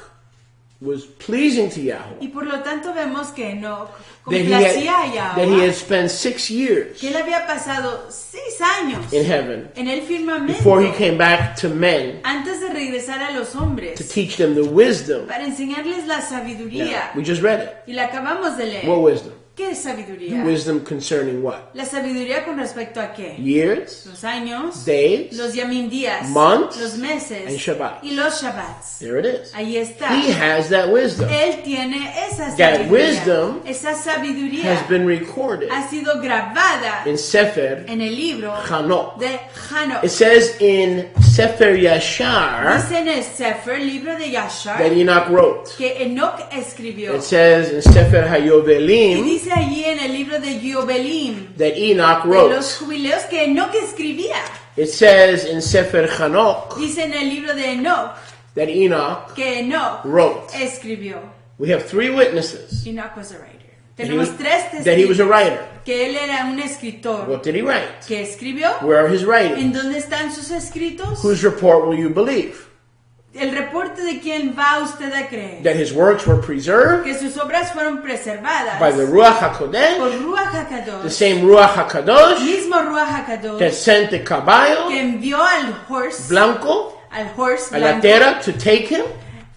was pleasing to Yahweh, Y por lo tanto vemos que Enoch that he complacía a had Yahweh, spent 6 years que él había pasado 6 años in heaven en el before he firmamento came back to men antes de regresar a los to hombres teach them the wisdom. para enseñarles la Now, sabiduría. we just read it. Y la acabamos de leer. What wisdom? ¿Qué es sabiduría? Wisdom concerning what? La sabiduría con respecto a qué? Years, Los años, days, los días, months, los meses and Shabbat. y los Shabbats. There it is. Ahí está. He has that wisdom. Él tiene esa That sabiduría. wisdom Esa sabiduría Has been recorded ha sido grabada in Sefer en el libro Chanok. de Hanok. It says in Sefer Yashar Dice en el Sefer, libro de Yashar, that Enoch wrote. que Enoch escribió. It says in Sefer Y Hayovelim dice allí en el libro de Yobelim, that Enoch de wrote. los jubileos, que Enoch escribía. It says in Sefer Chanok Dice en el libro de Enoch that Enoch que Enoch wrote. escribió. We have 3 witnesses Enoch was a writer. that he Tenemos was, 3 that he was a testigos writer. que él era un escritor. What did he write? ¿Qué escribió? Where are his ¿En writings? dónde están sus escritos? Whose report will you believe? El reporte de quién va usted a creer. That his works were preserved Que sus obras fueron preservadas by the Ruach por HaKodesh, Ruach the HaKadosh, same Ruach HaKadosh mismo Ruach that HaKadosh, sent the que caballo envió al horse blanco blanco, a la tierra to take him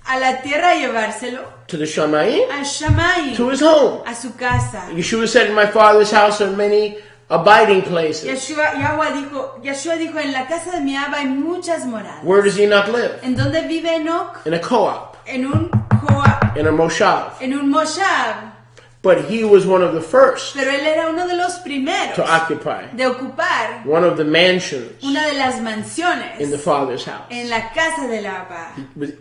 a la tierra a llevárselo, to the Shamayim, al Shammai, to his home. a su casa. Yeshua said, in my Father's house are many abiding places. Yeshua dijo, en la casa de mi Abba hay muchas moradas. Where does Enoch live? ¿En dónde vive Enoch? In a co-op, En un Joab, in a moshav. en un Moshab. But he was one of the first Pero él era uno de los primeros to occupy de ocupar one of the mansions una de las mansiones in the Father's house. en la casa del Abba.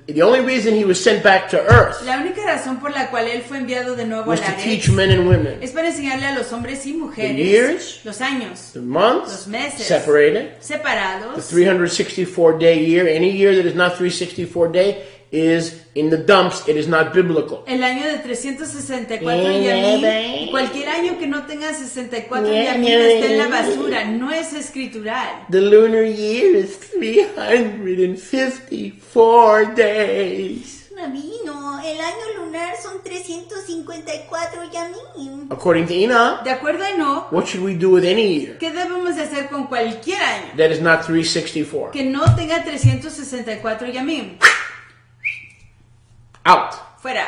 The only reason he was sent back to earth La única razón por la cual él fue enviado de nuevo a was la to Aretz teach men and women es para enseñarle a los hombres y the mujeres years, los años the months, los meses separated, the separados. 364-day year. Any year that is not 364-day is in the dumps. It is not biblical. El año de 364 Yamim, cualquier año que no tenga 64 Yamim está en la basura, no es escritural. The lunar year is 354 days. Rabino, el año lunar son 354 yamim. According to Enoch, De acuerdo a Enoch, what should we do with any year ¿qué debemos de hacer con cualquier año that is not 364? que no tenga 364 Yamim? Out. Fuera.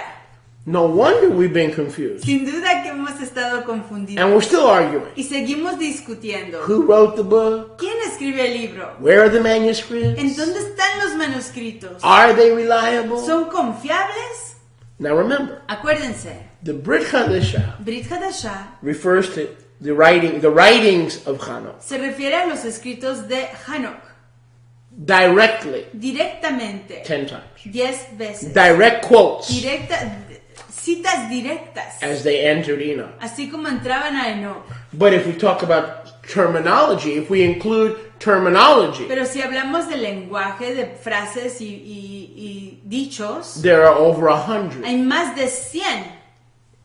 No wonder we've been confused. Sin duda que hemos estado confundidos. And we're still arguing. Y seguimos discutiendo. Who wrote the book? ¿Quién escribe el libro? Where are the ¿En manuscripts? dónde están los manuscritos? Are they reliable? ¿Son confiables? Now remember, Acuérdense, the Brit Hadashah Brit Hadashah refers to the writings of Hanok se refiere a los escritos de Hanok directly directamente 10 times. 10 veces. Direct quotes Citas directas, as they entered Enoch. así como entraban a Enoch. But if we talk about terminology, if we include terminology, Pero si hablamos de lenguaje, de frases y dichos, there are over 100 hay más de 100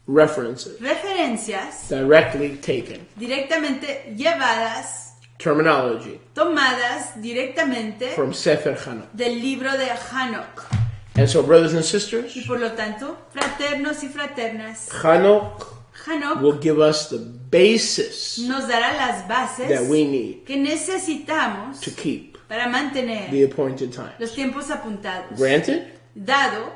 references referencias directly taken. directamente llevadas, Terminology tomadas directamente from Sefer Hanok. del libro de Hanok. And so, brothers and sisters, Y por lo tanto, fraternos y fraternas, Hanok Hanok will give us the basis nos dará las bases that we need que necesitamos to keep para mantener the appointed time. los tiempos apuntados. Granted, Dado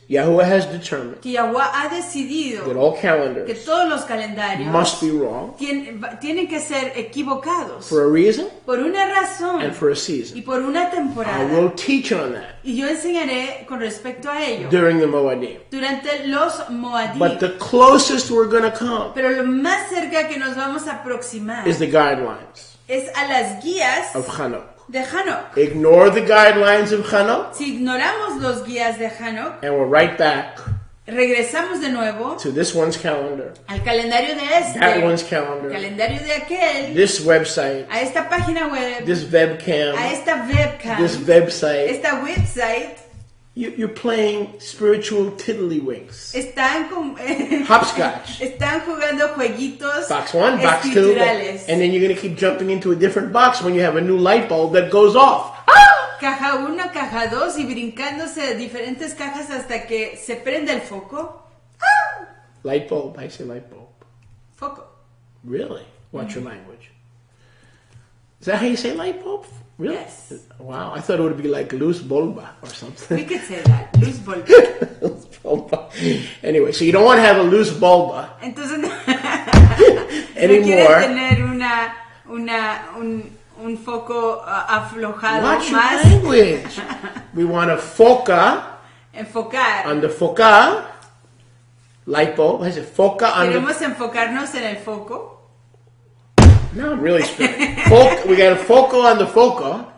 Yahuwah has determined que Yahweh ha that decidido all que calendars todos los calendarios must be wrong tienen que ser equivocados for a reason por una razón and for a y season. por una I temporada. will teach on that Y yo enseñaré con respecto a ello during the Moadim. durante los Moadim. But the closest we're going to come Pero lo más cerca que nos vamos a aproximar is the guidelines es a las guías of Hanok. de Hanok. ignore the guidelines of Chanukah, Si ignoramos los guías de Hanok, and we're right back regresamos de nuevo to this one's calendar, al calendario de that one's al calendar, calendario de aquel, this website, a esta página web, this webcam, a esta webcam, this website. esta website. You're playing spiritual tiddlywinks. Están Hopscotch. están jugando jueguitos Box 1, box 2, escriturales. and then you're going to keep jumping into a different box when you have a new light bulb that goes off. Caja 1, caja 2 y brincándose de diferentes cajas hasta que se prende el foco. Light bulb, I say light bulb. Foco. Really? Watch your language. Is that how you say light bulb? Really? Yes. Wow, I thought it would be like loose bulba or We something. could say that. Luz bulba. Loose bulba. Anyway, so you don't want to have a loose bulba Entonces, no anymore. quieres tener un foco aflojado Watch your más. language. We want to foca Enfocar. on the foca. Light bulb. I said foca on the. Queremos enfocarnos en el foco. No, I'm really spinning. We got a focal on the focal.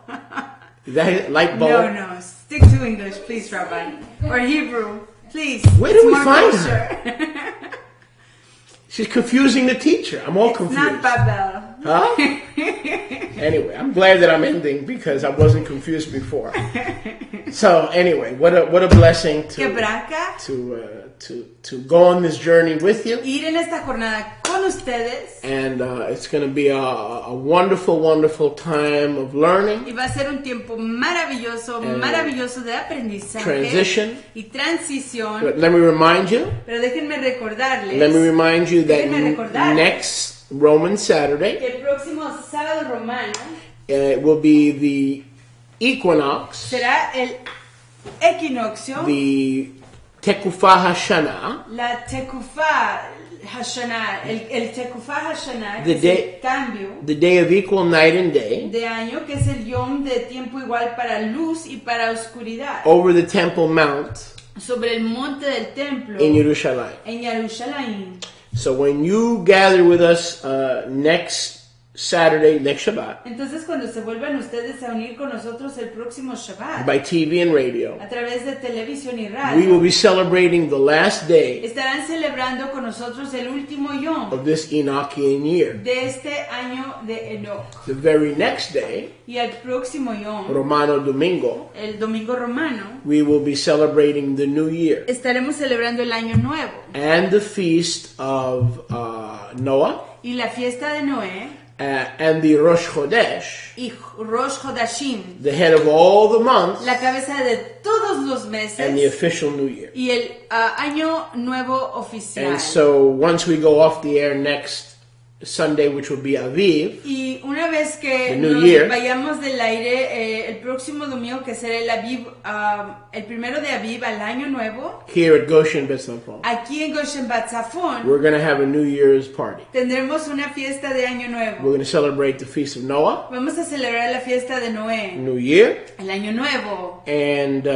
Is that light bulb? No, stick to English, please, Rabbi. Or Hebrew, please. Where do It's we more find kosher. She's confusing the teacher. I'm all confused. Not Babel. Huh? Anyway, I'm glad that I'm ending because I wasn't confused before. So anyway, what a blessing Que braca to go on this journey with you. ir en esta jornada con ustedes. And it's going to be a wonderful, wonderful time of learning, Y va a ser un tiempo maravilloso, maravilloso de aprendizaje transition. y transición. But let me remind you Pero déjenme recordarles that Déjenme recordar. next Roman Saturday que el próximo sábado romano will be the equinox, será el equinoccio, the Tekufah Hashanah, la Tekufah Hashanah, el Tekufah Hashanah, The que es day- el cambio the day of equal night and day, de año, que es el yom de tiempo igual para luz y para oscuridad, over the Temple Mount sobre el monte del templo in Yerushalayim. en Jerusalén. So when you gather with us next Saturday, next Shabbat, Entonces cuando se vuelvan ustedes a unir con nosotros el próximo Shabbat, by TV and radio, a través de televisión y we will radio, be celebrating the last day estarán celebrando con nosotros el último yom of this Enochian year. de este año de Enoch. The very next day, Y el próximo yom, Romano Domingo, el domingo romano, we will be celebrating the new year estaremos celebrando el año nuevo and the feast of Noah y la fiesta de Noé and the Rosh Chodesh, y Rosh Hodashim, the head of all the months la cabeza de todos los and the meses official new year. y el año nuevo oficial. And so once we go off the air next Sunday, which will be Aviv, Y una vez The que New nos Year. vayamos del aire, el próximo domingo, que será el Aviv, el primero de Aviv al año nuevo, here at Goshen Bet Tzafon, aquí en Goshen Batzafon, we're going to have a New Year's party. tendremos una fiesta de año We're nuevo. going to celebrate the feast of Noah, Vamos a celebrar la fiesta de Noé, New Year, el año nuevo. and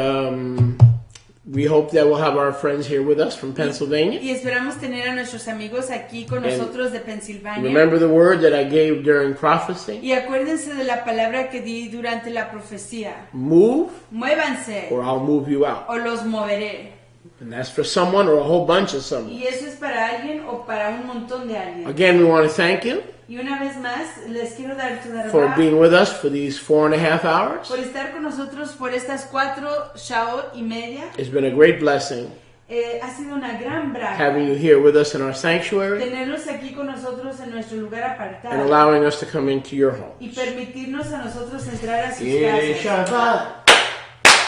we hope that we'll have our friends here with us from Pennsylvania. Y esperamos tener a nuestros amigos aquí con nosotros de Pensilvania. Remember the word that I gave during prophecy? Y acuérdense de la palabra que di durante la profecía. Move, Muévanse or I'll move you out. o los moveré. And that's for someone or a whole bunch of someone. Y eso es para alguien o para un montón de alguien. Again, we want to thank you Y una vez más, les quiero dar toda for la being with us for these 4.5 hours. por estar con nosotros por estas 4 shaot y media. It's been a great blessing Ha sido una gran braga having you here with us in our sanctuary tenerlos aquí con nosotros en nuestro lugar and apartado allowing us to come into your home. y permitirnos a nosotros entrar a sus It is casas. Shabbat.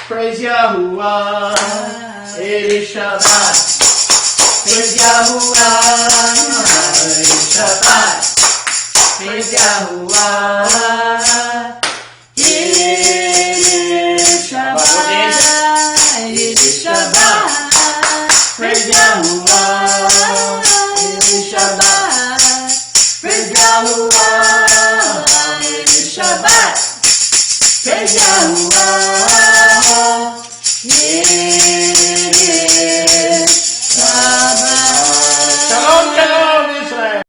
Praise Yahuwah. It is Shabbat. Praise Yahuwah. It is Shabbat. Praise Yahuwah. It is Shabbat. It is Shabbat. Praise Yahuwah. It is Shabbat. Praise Yahuwah. It is Shabbat. Praise Yahuwah.